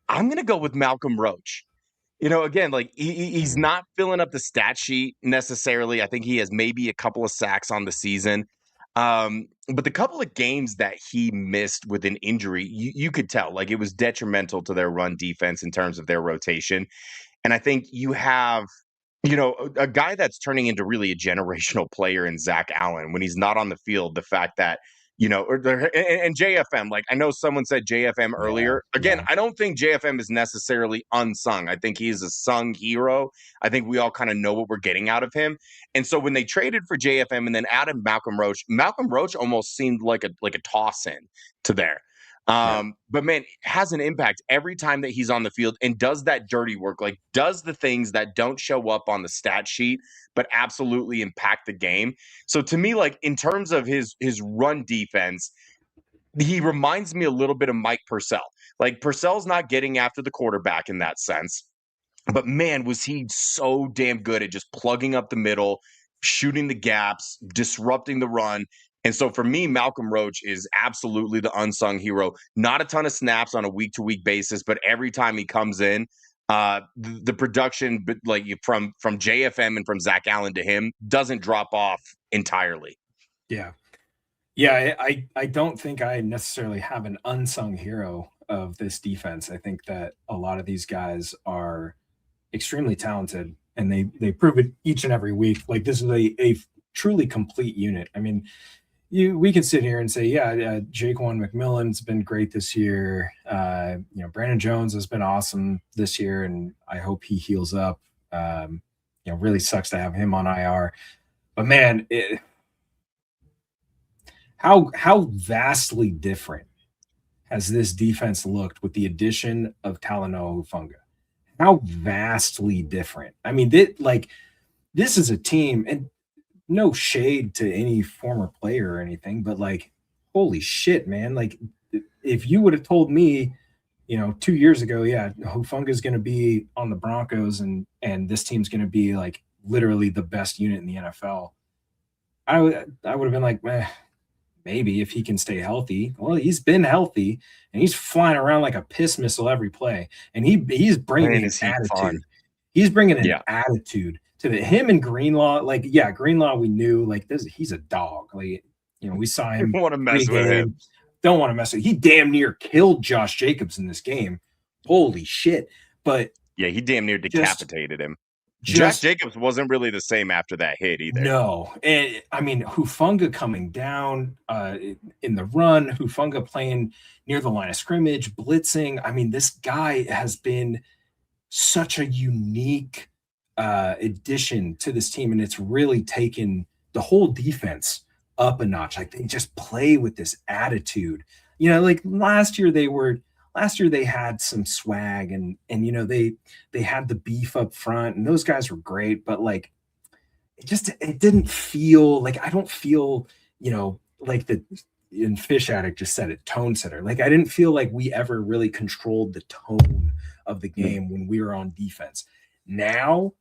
I'm going to go with Malcolm Roach. Again, like he's not filling up the stat sheet necessarily. I think he has maybe a couple of sacks on the season. But the couple of games that he missed with an injury, you could tell like it was detrimental to their run defense in terms of their rotation. And I think you have, a guy that's turning into really a generational player in Zach Allen when he's not on the field. The fact that, and JFM, like I know someone said JFM earlier. Again, I don't think JFM is necessarily unsung. I think he's a sung hero. I think we all kind of know what we're getting out of him. And so when they traded for JFM and then added Malcolm Roach almost seemed like a toss in to there. But man, has an impact every time that he's on the field and does that dirty work, like does the things that don't show up on the stat sheet, but absolutely impact the game. So to me, like in terms of his run defense, he reminds me a little bit of Mike Purcell. Like Purcell's not getting after the quarterback in that sense. But man, was he so damn good at just plugging up the middle, shooting the gaps, disrupting the run. And so for me, Malcolm Roach is absolutely the unsung hero. Not a ton of snaps on a week-to-week basis, but every time he comes in, the production, like from JFM and from Zach Allen to him, doesn't drop off entirely. Yeah, I don't think I necessarily have an unsung hero of this defense. I think that a lot of these guys are extremely talented, and they prove it each and every week. Like this is a truly complete unit. I mean, we can sit here and say, Jaquan McMillan's been great this year. Brandon Jones has been awesome this year, and I hope he heals up. Really sucks to have him on IR, but man, how vastly different has this defense looked with the addition of Talanoa Hufanga? How vastly different. I mean, this is a team, and no shade to any former player or anything, but like, holy shit, man. Like, if you would have told me, 2 years ago, Hufanga is going to be on the Broncos and this team's going to be like literally the best unit in the NFL, I would have been like, maybe if he can stay healthy. Well, he's been healthy and he's flying around like a piss missile every play. And he's bringing an attitude. Fun. He's bringing an attitude to him and Greenlaw. Like, Greenlaw, we knew like this, he's a dog. Like, we saw him. Don't want to mess with him. Don't want to mess with him. He damn near killed Josh Jacobs in this game. Holy shit. But yeah, he damn near decapitated him. Josh Jacobs wasn't really the same after that hit either. No. And I mean, Hufanga coming down in the run, Hufanga playing near the line of scrimmage, blitzing. I mean, this guy has been such a unique addition to this team, and it's really taken the whole defense up a notch. Like, they just play with this attitude. Like last year they had some swag and they had the beef up front, and those guys were great, but like it didn't feel like, I don't feel, like and Fish Addict just said it, tone setter. Like, I didn't feel like we ever really controlled the tone of the game when we were on defense. Now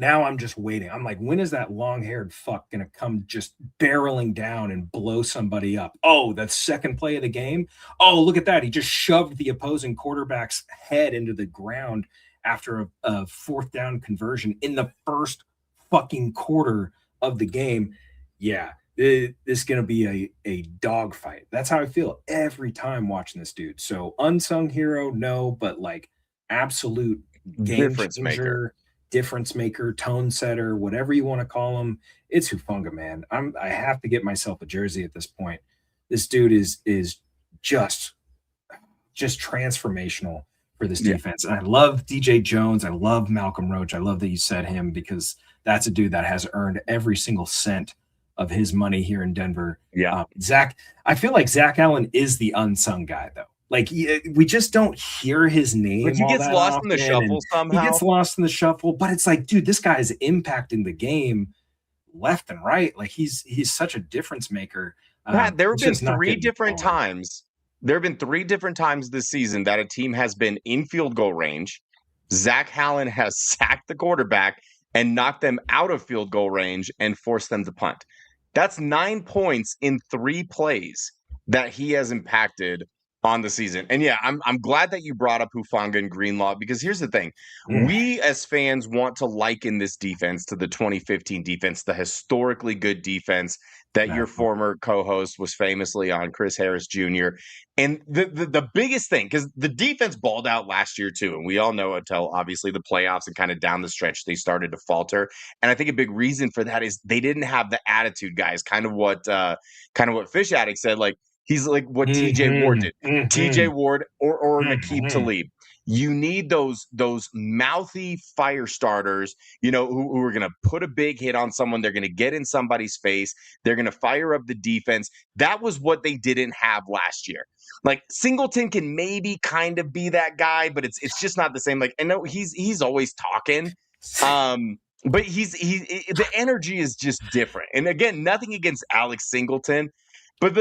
I'm just waiting. I'm like, when is that long-haired fuck going to come just barreling down and blow somebody up? Oh, that second play of the game. Oh, look at that. He just shoved the opposing quarterback's head into the ground after a fourth down conversion in the first fucking quarter of the game. Yeah, this is going to be a dogfight. That's how I feel every time watching this dude. So unsung hero, no, but like absolute game changer. Difference maker, tone setter, whatever you want to call him. It's Hufanga, man. I have to get myself a jersey at this point. This dude is just transformational for this defense. And I love DJ Jones. I love Malcolm Roach. I love that you said him, because that's a dude that has earned every single cent of his money here in Denver. Yeah. I feel like Zach Allen is the unsung guy, though. Like, we just don't hear his name. But he gets lost in the shuffle somehow. He gets lost in the shuffle, but it's like, dude, this guy is impacting the game left and right. Like, he's such a difference maker. Pat, there have been three different times. There have been 3 different times this season that a team has been in field goal range. Zach Allen has sacked the quarterback, and knock them out of field goal range and force them to punt. That's 9 points in 3 plays that he has impacted on the season. And yeah, I'm glad that you brought up Hufanga and Greenlaw, because here's the thing. We as fans want to liken this defense to the 2015 defense, the historically good defense that your former co-host was famously on, Chris Harris Jr. And the biggest thing, because the defense balled out last year too, and we all know until obviously the playoffs and kind of down the stretch they started to falter. And I think a big reason for that is they didn't have the attitude, guys. Kind of what Fish Addict said. Like, he's like what TJ Ward did. TJ Ward or Nakeem Talib. You need those mouthy fire starters, who are going to put a big hit on someone. They're going to get in somebody's face. They're going to fire up the defense. That was what they didn't have last year. Like, Singleton can maybe kind of be that guy, but it's just not the same. Like, I know he's always talking, but the energy is just different. And again, nothing against Alex Singleton, but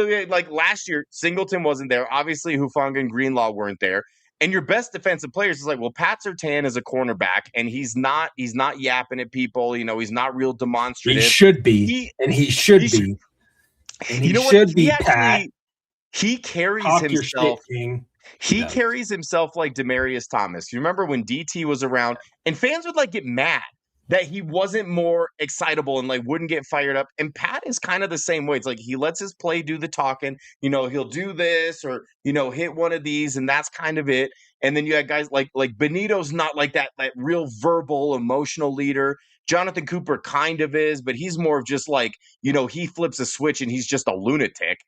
last year, Singleton wasn't there. Obviously, Hufanga and Greenlaw weren't there. And your best defensive players is like, well, Pat Surtain is a cornerback, and he's not yapping at people. He's not real demonstrative. He should be, he should be. Pat. He carries himself. He carries himself like Demaryius Thomas. You remember when DT was around, and fans would get mad that he wasn't more excitable and wouldn't get fired up. And Pat is kind of the same way. It's like he lets his play do the talking. He'll do this or hit one of these, and that's kind of it. And then you had guys like Benito's not like that real verbal, emotional leader. Jonathan Cooper kind of is, but he's more of just he flips a switch and he's just a lunatic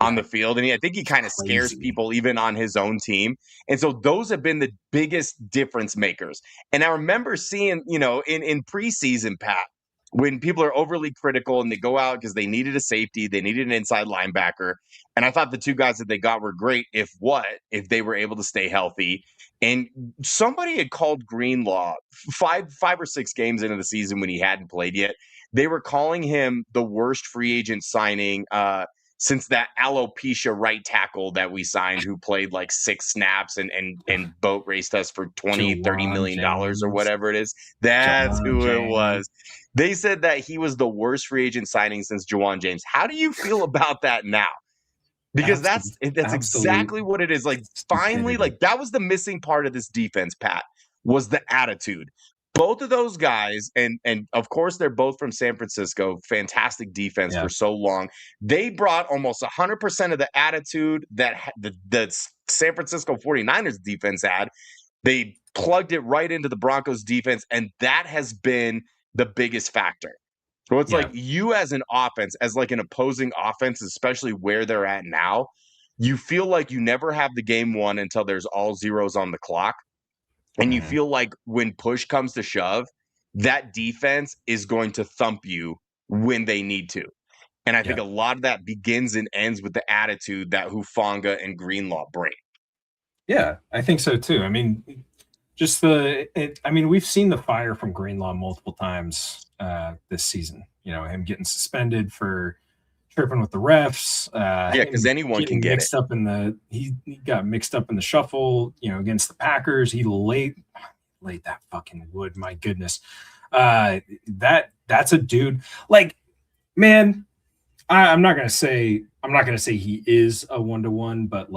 on the field. And I think he kind of scares people even on his own team. And so those have been the biggest difference makers. And I remember seeing, in preseason, Pat, when people are overly critical and they go out because they needed a safety, they needed an inside linebacker. And I thought the two guys that they got were great if they were able to stay healthy. And somebody had called Greenlaw 5 or 6 games into the season when he hadn't played yet. They were calling him the worst free agent signing since that alopecia right tackle that we signed, who played 6 snaps and boat raced us for $30 million or whatever it is. That's who it was. They said that he was the worst free agent signing since Juwan James. How do you feel about that now? Because that's exactly what it is. Finally, that was the missing part of this defense, Pat, was the attitude. Both of those guys, and of course, they're both from San Francisco, fantastic defense for so long. They brought almost 100% of the attitude that the San Francisco 49ers defense had. They plugged it right into the Broncos defense, and that has been the biggest factor. So it's you as an offense, as an opposing offense, especially where they're at now, you feel like you never have the game won until there's all zeros on the clock. And you feel like when push comes to shove, that defense is going to thump you when they need to. And I think a lot of that begins and ends with the attitude that Hufanga and Greenlaw bring. Yeah, I think so too. I mean, we've seen the fire from Greenlaw multiple times this season. Him getting suspended for tripping with the refs. Because anyone can get mixed up in he got mixed up in the shuffle, against the Packers. He laid that fucking wood. My goodness. That's a dude. Man, I'm not gonna say he is a 1-to-1, but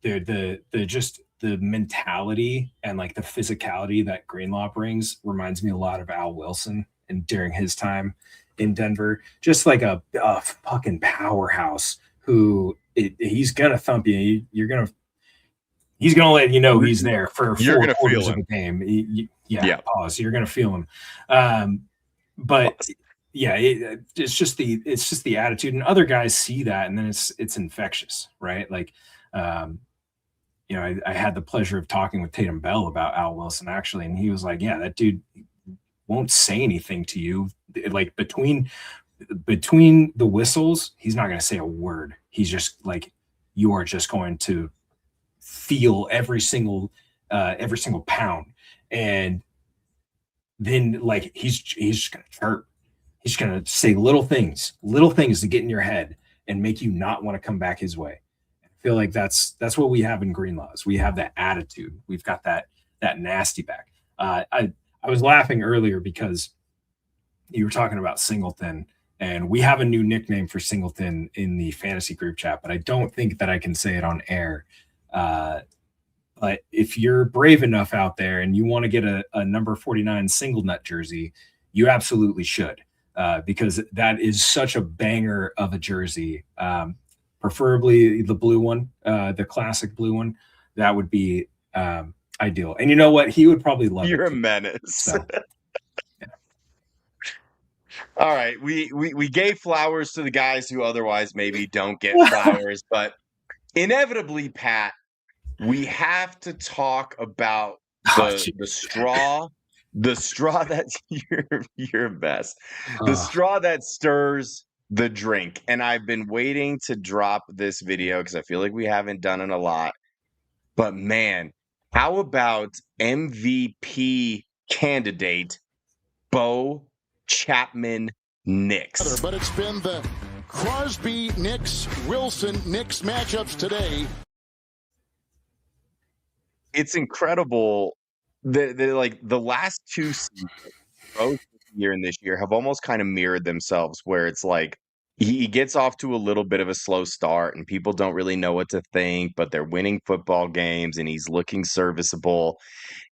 the mentality and the physicality that Greenlaw brings reminds me a lot of Al Wilson and during his time in Denver, just a fucking powerhouse who he's gonna thump you. He's gonna let you know he's there for 4 quarters of the game. Pause. You're gonna feel him. It's just the attitude, and other guys see that, and then it's infectious, right? I had the pleasure of talking with Tatum Bell about Al Wilson actually, and he was like, "Yeah, that dude won't say anything to you. Between the whistles, he's not going to say a word. He's just you are just going to feel every single pound, and then he's just going to chirp. He's going to say little things to get in your head and make you not want to come back his way. I feel like that's what we have in Greenlaws. We have that attitude. We've got that nasty back. I was laughing earlier because you were talking about Singleton, and we have a new nickname for Singleton in the fantasy group chat, but I don't think that I can say it on air. But if you're brave enough out there and you want to get a number 49 single nut jersey, you absolutely should, because that is such a banger of a jersey. Preferably the blue one, the classic blue one. That would be ideal. And you know what? He would probably love You're it. a menace. So, All right, we gave flowers to the guys who otherwise maybe don't get flowers, but inevitably, Pat, we have to talk about the straw that's your best, the straw that stirs the drink. And I've been waiting to drop this video because I feel like we haven't done it a lot. But man, how about MVP candidate Bo Chapman Knicks? But it's been the Crosby Knicks, Wilson Knicks matchups today. It's incredible that like the last two seasons, both this year and this year, have almost kind of mirrored themselves, where it's like he gets off to a little bit of a slow start and people don't really know what to think, but they're winning football games and he's looking serviceable.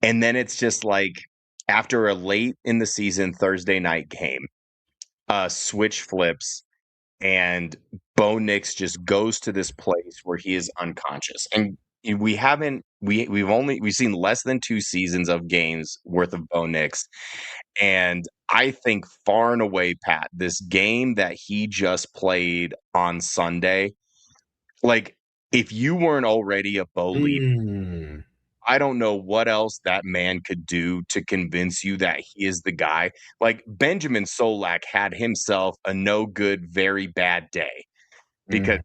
And then it's just like after a late in the season Thursday night game, switch flips and Bo Nix just goes to this place where he is unconscious. And we've seen less than 2 seasons of games worth of Bo Nix. And I think far and away, Pat, this game that he just played on Sunday, like if you weren't already a Bo leader, I don't know what else that man could do to convince you that he is the guy. Like Benjamin Solak had himself a no good, very bad day because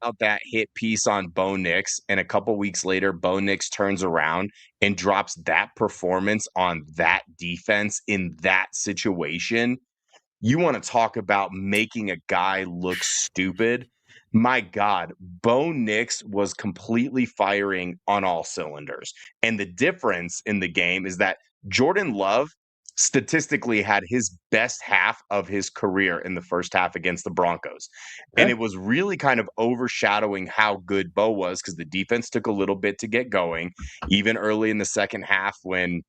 out that hit piece on Bo Nix, and a couple weeks later, Bo Nix turns around and drops that performance on that defense in that situation. You want to talk about making a guy look stupid? My God, Bo Nix was completely firing on all cylinders. And the difference in the game is that Jordan Love statistically had his best half of his career in the first half against the Broncos. And it was really kind of overshadowing how good Bo was because the defense took a little bit to get going, even early in the second half when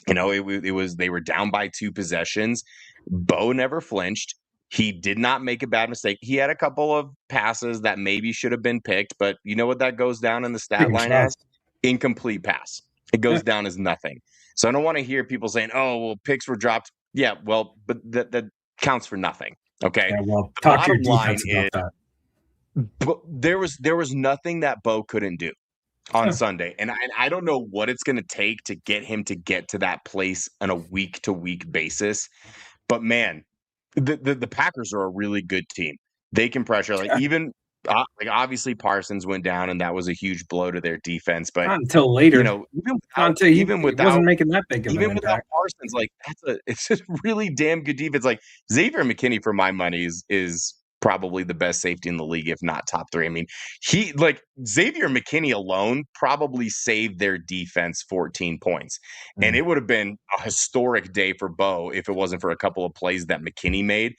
they were down by 2 possessions. Bo never flinched. He did not make a bad mistake. He had a couple of passes that maybe should have been picked, but you know what that goes down in the stat line as? Incomplete pass. It goes down as nothing. So I don't want to hear people saying, "Oh, well, picks were dropped." Yeah, well, but that counts for nothing. Okay. Yeah, well, talk to your defense about that. But there was nothing that Bo couldn't do on Sunday. And I don't know what it's going to take to get him to get to that place on a week-to-week basis. But, man, the Packers are a really good team. They can pressure. Obviously Parsons went down, and that was a huge blow to their defense. But not until later. Even without wasn't making that big of an impact. Without Parsons, it's a really damn good defense. Like Xavier McKinney, for my money, is probably the best safety in the league, if not top 3. I mean, Xavier McKinney alone probably saved their defense 14 points. And it would have been a historic day for Bo if it wasn't for a couple of plays that McKinney made.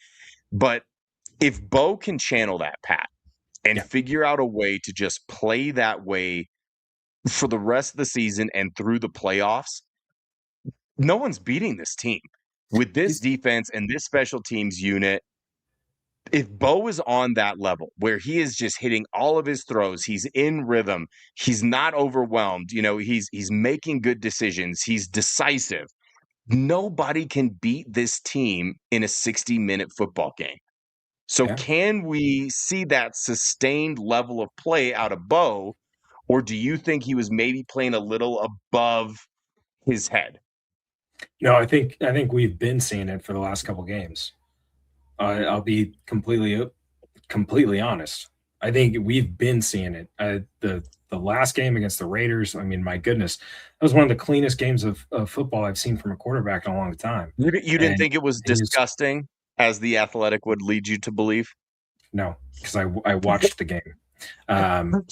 But if Bo can channel that, Pat, and figure out a way to just play that way for the rest of the season and through the playoffs, no one's beating this team. With this defense and this special teams unit, if Bo is on that level where he is just hitting all of his throws, he's in rhythm, he's not overwhelmed, he's making good decisions, he's decisive, nobody can beat this team in a 60-minute football game. So can we see that sustained level of play out of Bo, or do you think he was maybe playing a little above his head? No, I think we've been seeing it for the last couple games. I'll be completely honest. I think we've been seeing it. The last game against the Raiders, I mean, my goodness, that was one of the cleanest games of football I've seen from a quarterback in a long time. You didn't think it was disgusting, as The Athletic would lead you to believe? No, because I watched the game. You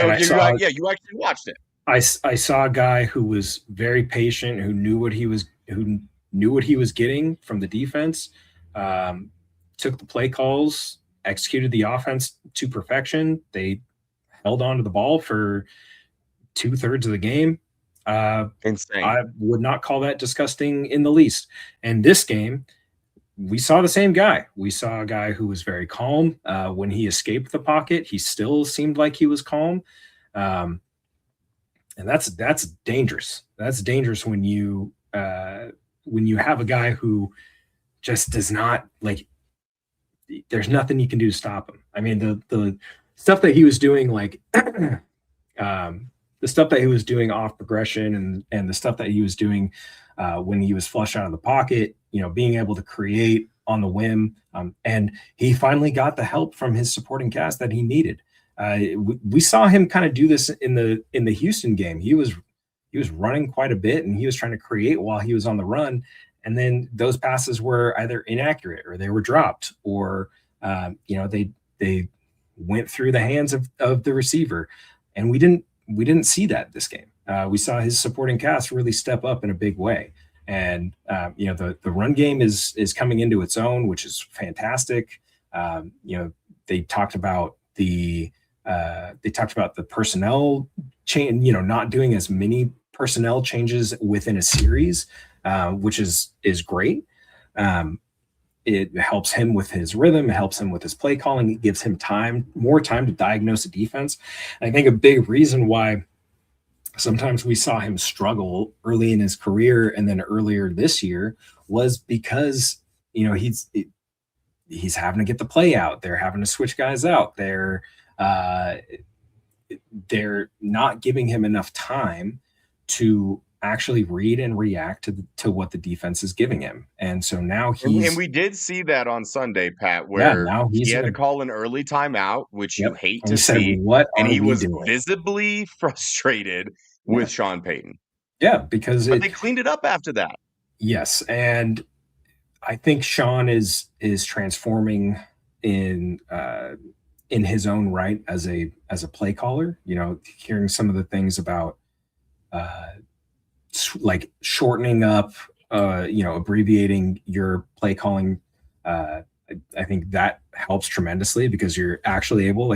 actually watched it. I saw a guy who was very patient, who knew what he was who knew what he was getting from the defense, um, took the play calls, executed the offense to perfection. They held on to the ball for 2/3 of the game. Insane. I would not call that disgusting in the least. And this game, we saw the same guy. We saw a guy who was very calm. When he escaped the pocket, he still seemed like he was calm. Um, and that's dangerous. That's dangerous when you have a guy who just does not like. There's nothing you can do to stop him. I mean, the stuff that he was doing, like the stuff that he was doing off progression, and the stuff that he was doing when he was flushed out of the pocket, being able to create on the whim. And he finally got the help from his supporting cast that he needed. We saw him kind of do this in the Houston game. He was running quite a bit, and he was trying to create while he was on the run. And then those passes were either inaccurate, or they were dropped, or they went through the hands of the receiver. And we didn't see that this game. We saw his supporting cast really step up in a big way. And the run game is coming into its own, which is fantastic. They talked about the personnel change, not doing as many personnel changes within a series, which is great. It helps him with his rhythm. It helps him with his play calling. It gives him more time to diagnose a defense. I think a big reason why sometimes we saw him struggle early in his career and then earlier this year was because, he's having to get the play out. They're having to switch guys out. They're not giving him enough time to actually read and react to what the defense is giving him. And so now and we did see that on Sunday, Pat, where he had to call an early timeout, which you hate to see. And he was visibly frustrated with Sean Payton. Yeah, because they cleaned it up after that. Yes, and I think Sean is transforming in his own right as a play caller. Hearing some of the things about like shortening up, abbreviating your play calling. I think that helps tremendously because you're actually able,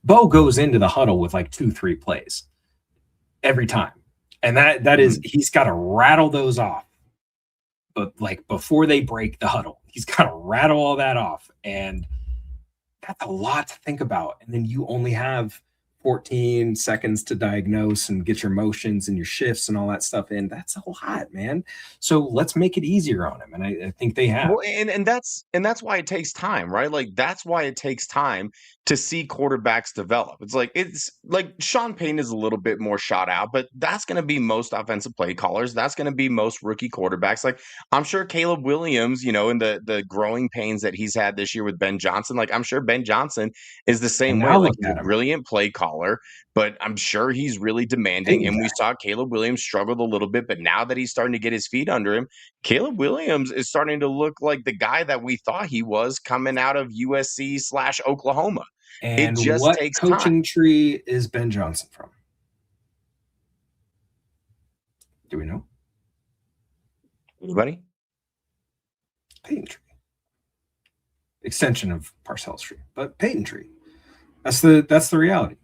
Bo goes into the huddle with 2-3 plays every time. And that is, he's got to rattle those off. But before they break the huddle, he's got to rattle all that off. And that's a lot to think about. And then you only have 14 seconds to diagnose and get your motions and your shifts and all that stuff in. That's a lot, man. So let's make it easier on him. And I think they have. Well, and that's why it takes time, right? That's why it takes time to see quarterbacks develop. It's like Sean Payton is a little bit more shot out, but that's going to be most offensive play callers. That's going to be most rookie quarterbacks. I'm sure Caleb Williams, in the growing pains that he's had this year with Ben Johnson, I'm sure Ben Johnson is the same way. He's a brilliant play caller, but I'm sure he's really demanding. And we saw Caleb Williams struggled a little bit, but now that he's starting to get his feet under him, Caleb Williams is starting to look like the guy that we thought he was coming out of USC/Oklahoma. And it just what takes coaching time. tree is Ben Johnson from? Do we know? Anybody? Payton tree. Extension of Parcells tree, but Payton tree. That's the reality.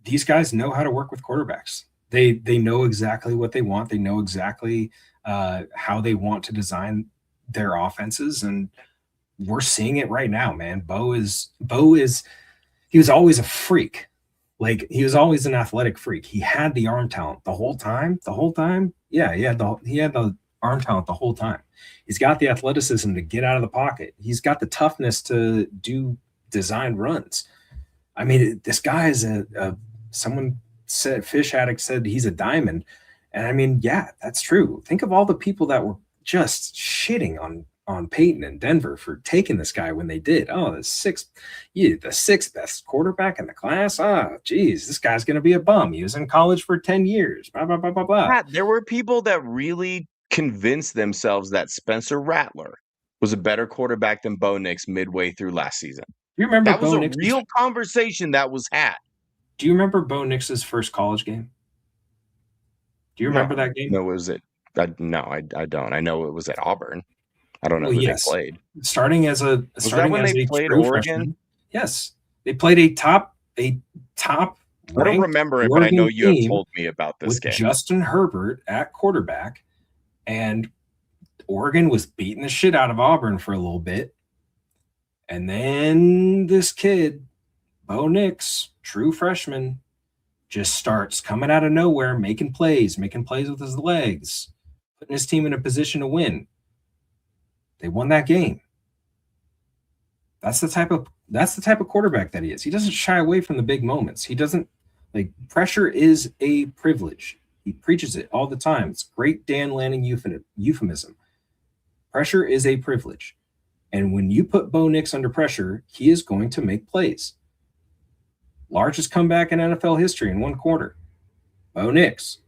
These guys know how to work with quarterbacks. They know exactly what they want. They know exactly how they want to design their offenses, and we're seeing it right now, man. Bo is he was always a freak. He was always an athletic freak. He had the arm talent the whole time. Yeah, he had the arm talent the whole time. He's got the athleticism to get out of the pocket. He's got the toughness to do designed runs. I mean, this guy is someone said, Fish Addict said he's a diamond. And I mean, yeah, that's true. Think of all the people that were just shitting on Peyton and Denver for taking this guy when they did. Oh, the sixth best quarterback in the class. Oh, geez, this guy's going to be a bum. He was in college for 10 years. Blah, blah, blah, blah, blah. Pat, there were people that really convinced themselves that Spencer Rattler was a better quarterback than Bo Nix midway through last season. You remember that was a real conversation that was had. Do you remember Bo Nix's first college game? Do you remember that game? No, was it No, I don't. I know it was at Auburn. I don't know Well, who they yes. played. Starting as a Was that when they played true Oregon? freshman. Yes. They played a top I don't ranked remember it, but I know Oregon you have team told me about this with game. Justin Herbert at quarterback, and Oregon was beating the shit out of Auburn for a little bit. And then this kid, Bo Nix, true freshman, just starts coming out of nowhere, making plays with his legs, putting his team in a position to win. They won that game. That's the type of quarterback that he is. He doesn't shy away from the big moments. He doesn't like pressure is a privilege. He preaches it all the time. It's great Dan Lanning euphemism. Pressure is a privilege. And when you put Bo Nix under pressure, he is going to make plays. Largest comeback in NFL history in one quarter. Bo Nix.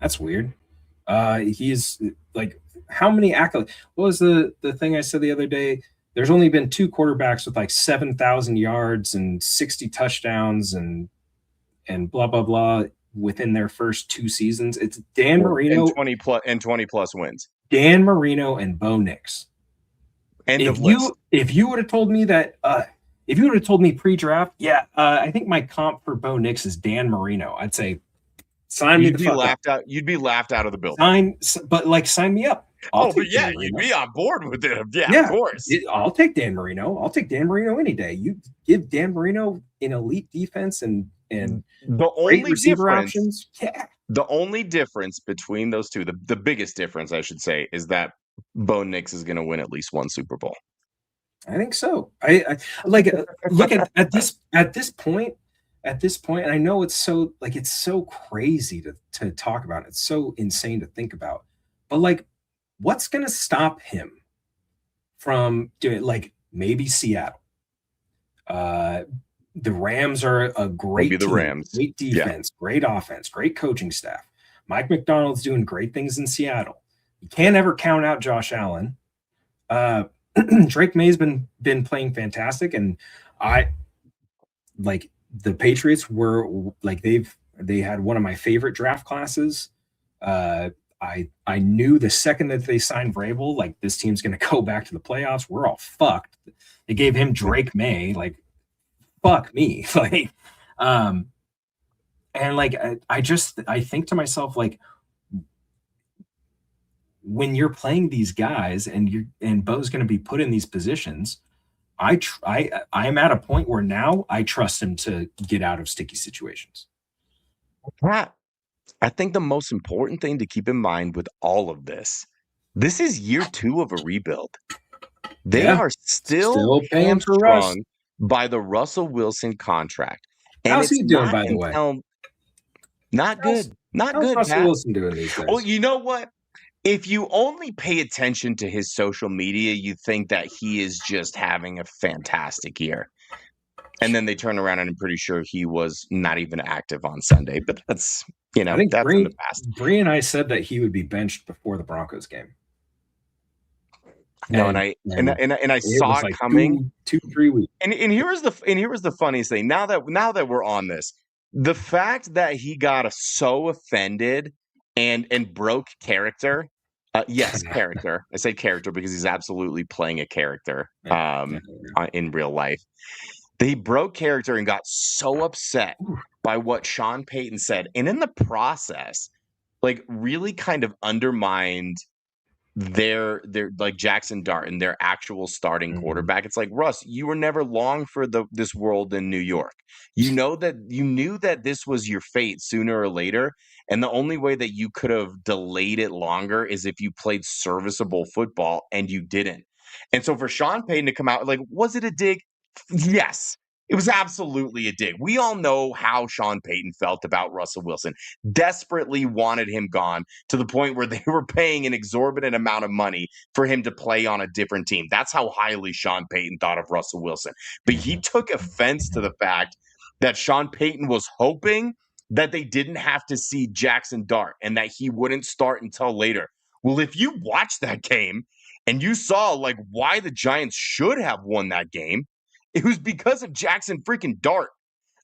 That's weird. He's like, how many accolades? What was the thing I said the other day? There's only been 2 quarterbacks with like 7,000 yards and 60 touchdowns and blah blah blah within their first 2 seasons. It's Dan Marino and 20 plus wins. Dan Marino and Bo Nix. If you would have told me that, if you would have told me pre-draft, I think my comp for Bo Nix is Dan Marino, I'd say sign me the fuck up. You'd be laughed out of the building. Sign me up. You'd be on board with it. Yeah, of course. I'll take Dan Marino. I'll take Dan Marino any day. You give Dan Marino an elite defense and the only receiver difference, options. Yeah. The only difference between those two, the biggest difference, I should say, is that Bo Nix is going to win at least one Super Bowl. I think so. I like look at this point. At this point, and I know it's so crazy to talk about. It's so insane to think about. But like, what's going to stop him from doing like maybe Seattle? The Rams are a great team, Rams. Great defense, great offense, great coaching staff. Mike McDonald's doing great things in Seattle. You can't ever count out Josh Allen. Drake May's been playing fantastic, and I like the Patriots were like they had one of my favorite draft classes. I knew the second that they signed Vrabel, like this team's going to go back to the playoffs. We're all fucked. They gave him Drake May, like fuck me, like, and like I think to myself, like, when you're playing these guys and Bo's going to be put in these positions, I'm at a point where now I trust him to get out of sticky situations. I think the most important thing to keep in mind with all of this is year 2 of a rebuild. They are still hamstrung by the Russell Wilson contract. And how's he doing, by the way? Not good. Not good. How's Russell Wilson doing these days? Well, you know what? If you only pay attention to his social media, you think that he is just having a fantastic year. And then they turn around and I'm pretty sure he was not even active on Sunday. But that's, I think that's in the past. Bree and I said that he would be benched before the Broncos game. No, and I saw it coming 2-3 weeks. And here was the funniest thing. Now that we're on this, the fact that he got so offended and broke character. Yes, character. I say character because he's absolutely playing a character in real life. He broke character and got so upset by what Sean Payton said, and in the process, like really kind of undermined their like Jackson Dart and their actual starting quarterback. It's like, Russ, you were never long for this world in New York. You knew that this was your fate sooner or later. And the only way that you could have delayed it longer is if you played serviceable football, and you didn't. And so for Sean Payton to come out, like, was it a dig? Yes. It was absolutely a dig. We all know how Sean Payton felt about Russell Wilson. Desperately wanted him gone to the point where they were paying an exorbitant amount of money for him to play on a different team. That's how highly Sean Payton thought of Russell Wilson. But he took offense to the fact that Sean Payton was hoping that they didn't have to see Jackson Dart and that he wouldn't start until later. Well, if you watched that game and you saw like why the Giants should have won that game, it was because of Jackson freaking Dart.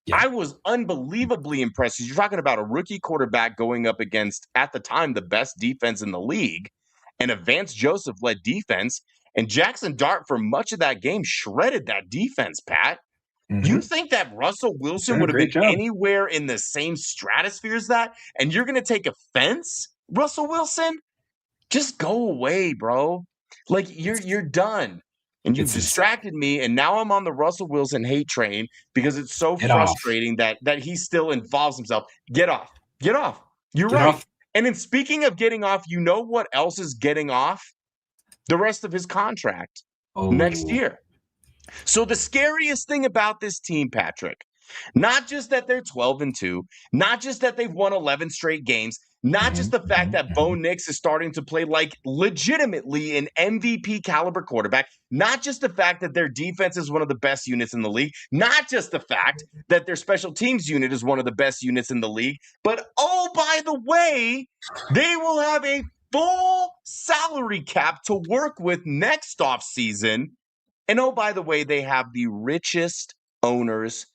Yeah. I was unbelievably impressed. You're talking about a rookie quarterback going up against, at the time, the best defense in the league, and a Vance Joseph-led defense. And Jackson Dart, for much of that game, shredded that defense, Pat. You Mhm. think that Russell He's Wilson doing a would have great been job. anywhere in the same stratosphere as that? And you're going to take offense, Russell Wilson? Just go away, bro. Like you're done. And you've It's insane. distracted me, and now I'm on the Russell Wilson hate train because it's so Get off. frustrating that he still involves himself. Get off. Get off. You're Get right. off. And then speaking of getting off, you know what else is getting off? The rest of his contract next Oh. year. So the scariest thing about this team, Patrick, not just that they're 12-2, not just that they've won 11 straight games, not just Mhm, the fact mhm, that Bo mhm. Nix is starting to play like legitimately an MVP caliber quarterback, not just the fact that their defense is one of the best units in the league, not just the fact that their special teams unit is one of the best units in the league, but oh, by the way, they will have a full salary cap to work with next offseason. And oh, by the way, they have the richest owners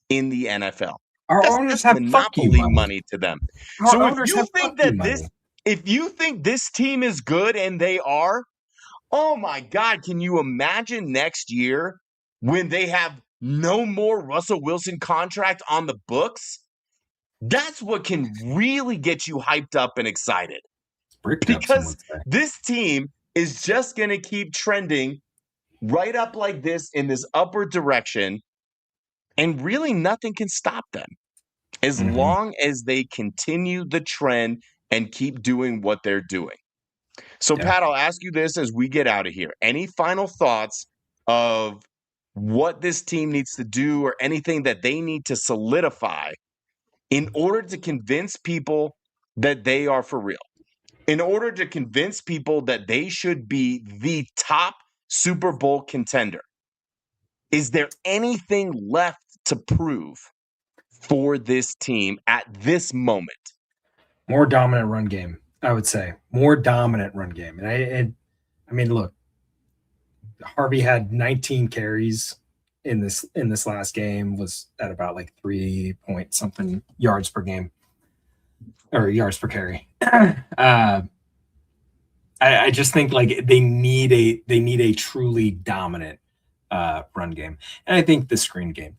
in the NFL. Our That's owners have fuck you monopoly money. money to them. Our So if owners you have fuck think you that money. this team is good, and they are, oh my God, can you imagine next year when they have no more Russell Wilson contract on the books? That's what can really get you hyped up and excited, Bricked up, some because would say. this team is just going to keep trending right up like this in this upward direction, and really nothing can stop them as Mhm. long as they continue the trend and keep doing what they're doing. So, Yeah. Pat, I'll ask you this as we get out of here. Any final thoughts of what this team needs to do, or anything that they need to solidify in order to convince people that they are for real? In order to convince people that they should be the top Super Bowl contender? Is there anything left to prove for this team at this moment? More dominant run game, I would say. More dominant run game. I mean, look, Harvey had 19 carries in this last game, was at about like 3 point something yards per game, or yards per carry. I just think like they need a truly dominant run game, and I think the screen game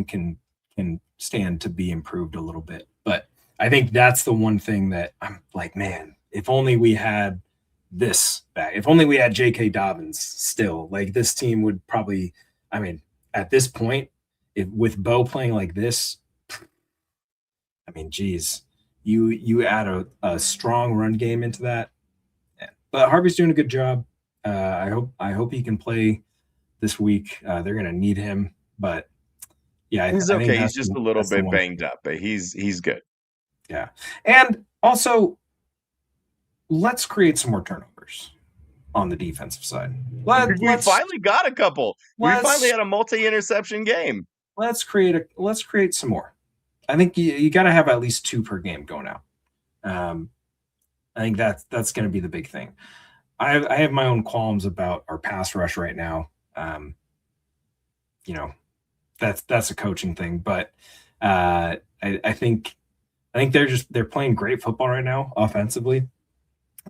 can stand to be improved a little bit. But I think that's the one thing that I'm like, man, if only we had this back. If only we had J.K. Dobbins still. Like this team would probably. I mean, at this point, if with Bo playing like this, I mean, geez, you add a strong run game into that. Yeah. But Harvey's doing a good job. I hope he can play this week. They're gonna need him, but yeah, He's I think okay. He's just a little that's the bit one. banged up, but he's good. Yeah, and also let's create some more turnovers on the defensive side. We finally got a couple. We finally Let's had a multi-interception game. let's create some more. I think you got to have at least 2 per game going out. Um, I think that's going to be the big thing. I have my own qualms about our pass rush right now. You know, that's a coaching thing, but I think they're playing great football right now offensively.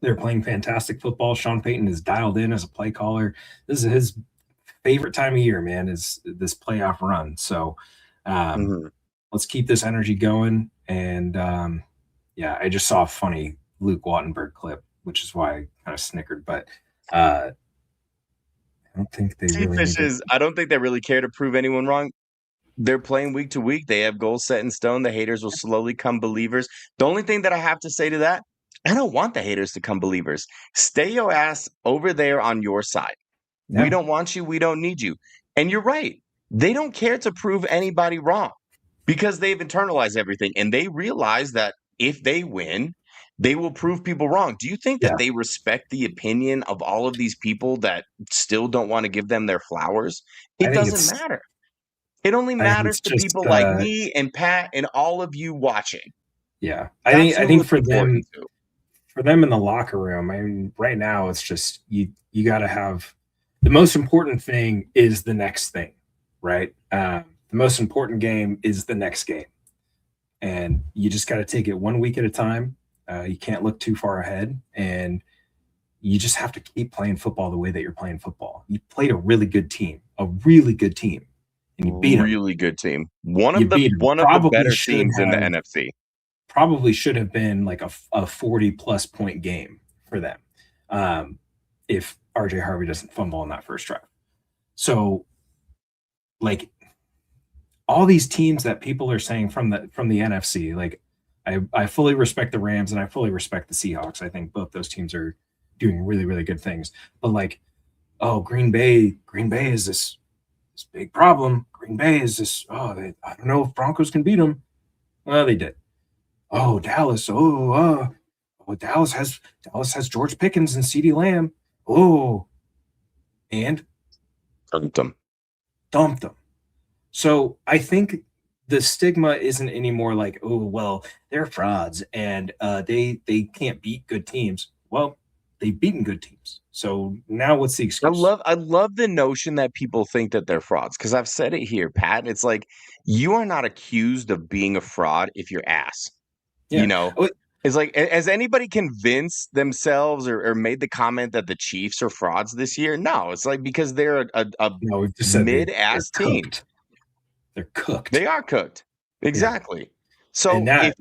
They're playing fantastic football. Sean Payton is dialed in as a play caller. This is his favorite time of year, man, is this playoff run. So Mhm. let's keep this energy going. And yeah, I just saw a funny Luke Wattenberg clip, which is why I kind of snickered. But I don't think they See, really need to. Fishes, I don't think they really care to prove anyone wrong. They're playing week to week. They have goals set in stone. The haters will slowly come believers. The only thing that I have to say to that, I don't want the haters to come believers. Stay your ass over there on your side. We Yeah, don't want you. We don't need you. And you're right. They don't care to prove anybody wrong because they've internalized everything, and they realize that if they win, they will prove people wrong. Do you think yeah. that they respect the opinion of all of these people that still don't want to give them their flowers? I It think doesn't it's matter. It only I think matters it's to just people like me and Pat and all of you watching. yeah. That's I who think it's important to. for them in the locker room, I mean, right now it's just you got to have the most important thing is the next thing, right? The most important game is the next game. And you just got to take it 1 week at a time. You can't look too far ahead. And you just have to keep playing football the way that you're playing football. You played a really good team, and you beat them. Really good team. One You of the beat 'em. one of the Probably better should teams in the have- NFC. Probably should have been like a 40-plus point game for them if RJ Harvey doesn't fumble on that first drive. So, like, all these teams that people are saying from the NFC, like, I fully respect the Rams and I fully respect the Seahawks. I think both those teams are doing really, really good things. But like, oh, Green Bay is this big problem. Green Bay is this. I don't know if Broncos can beat them. Well, they did. Oh, Dallas. Dallas has George Pickens and CeeDee Lamb. And dumped them. So I think the stigma isn't anymore like, oh, well, they're frauds and they can't beat good teams. Well, they've beaten good teams. So now what's the excuse? I love the notion that people think that they're frauds, because I've said it here, Pat. It's like, you are not accused of being a fraud if you're ass. Yeah. You know, it's like, has anybody convinced themselves or made the comment that the Chiefs are frauds this year? No, it's like, because they're a we've just said mid-ass team. Cooked. They're cooked. They are cooked. Exactly. Yeah. So if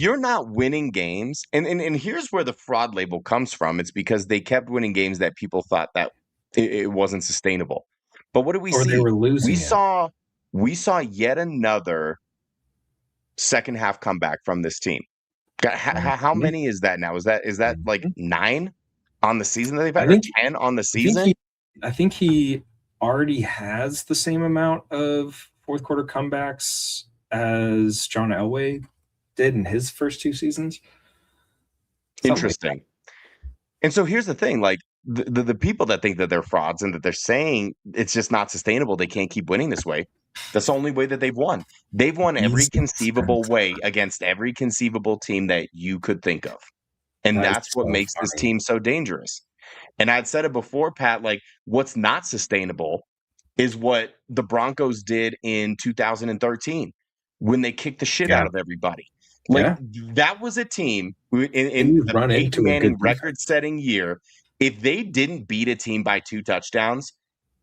you're not winning games, and here's where the fraud label comes from. It's because they kept winning games that people thought that it wasn't sustainable. But what did we see? They were losing. We saw yet another second half comeback from this team. How many is that now? Is that like 9 on the season that they've had, or 10 on the season? I think he already has the same amount of fourth quarter comebacks as John Elway did in his first 2 seasons. Interesting. Like, and so here's the thing, like, the people that think that they're frauds and that they're saying it's just not sustainable, they can't keep winning this way. That's the only way that they've won. They've won every conceivable way against every conceivable team that you could think of. And that's what makes this team so dangerous. And I'd said it before, Pat, like, what's not sustainable is what the Broncos did in 2013 when they kicked the shit out of everybody. Like, that was a team in the Peyton Manning record-setting year. If they didn't beat a team by 2 touchdowns,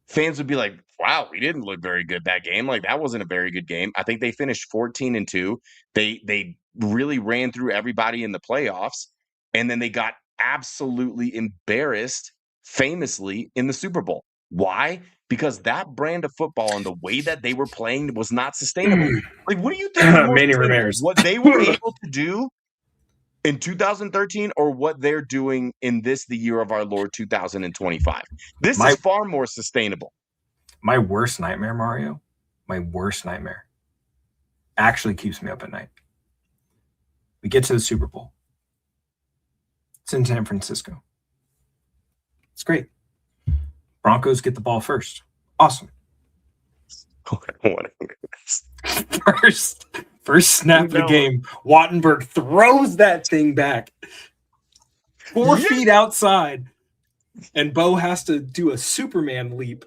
fans would be like, wow, we didn't look very good that game. Like, that wasn't a very good game. I think they finished 14-2. They really ran through everybody in the playoffs, and then they got absolutely embarrassed, famously, in the Super Bowl. Why? Because that brand of football and the way that they were playing was not sustainable. Like, what do you think? Manny Ramirez. What they were able to do in 2013 or what they're doing in the year of our Lord 2025? This is far more sustainable. My worst nightmare, Mario, actually keeps me up at night. We get to the Super Bowl. It's in San Francisco. It's great. Broncos get the ball first. Awesome. First snap of the game, Wattenberg throws that thing back 4 feet outside, and Bo has to do a Superman leap,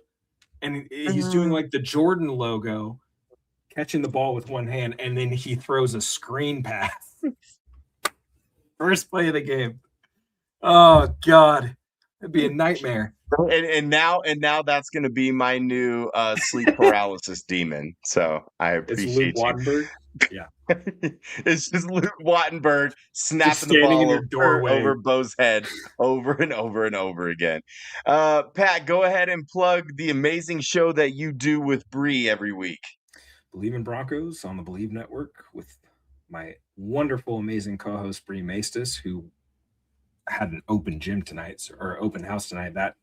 and he's doing like the Jordan logo, catching the ball with one hand, and then he throws a screen pass. First play of the game. Oh God, it'd be a nightmare. And now that's going to be my new sleep paralysis demon. So I appreciate it's Luke Wattenberg. Yeah, it's just Luke Wattenberg snapping the ball over Bo's head over and over and over again. Pat, go ahead and plug the amazing show that you do with Bree every week. Believe in Broncos on the Believe Network with my wonderful, amazing co-host Bree Maestas, who had an open gym tonight, or open house tonight. That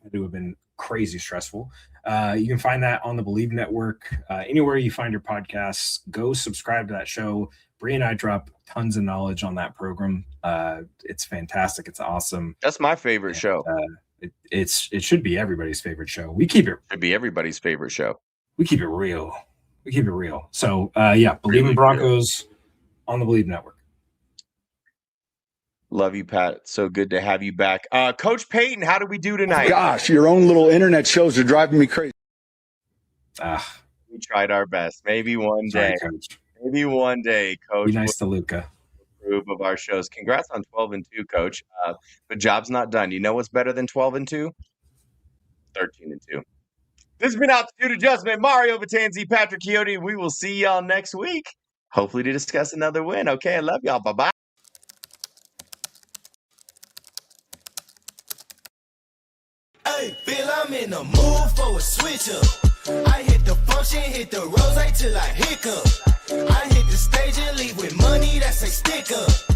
had to have been crazy stressful. You can find that on the Believe Network. Anywhere you find your podcasts, go subscribe to that show. Bree and I drop tons of knowledge on that program. It's fantastic. It's awesome. That's my favorite show. It should be everybody's favorite show. We keep it. Should be everybody's favorite show. We keep it real. So Believe in Broncos on the Believe Network. Love you, Pat. So good to have you back. Coach Payton, how do we do tonight? Gosh, your own little internet shows are driving me crazy. We tried our best. Maybe one Sorry, day. Coach. Maybe one day, Coach. Be nice to Luca. Approve of our shows. Congrats on 12-2, Coach. But job's not done. You know what's better than 12-2? 13-2. This has been Altitude Adjustment. Mario Batanzi, Patrick Quixote. We will see y'all next week. Hopefully to discuss another win. Okay, I love y'all. Bye-bye. Hey, feel I'm in the mood for a switch up. I hit the function, hit the rose till I hiccup. I hit the stage and leave with money that's a stick up.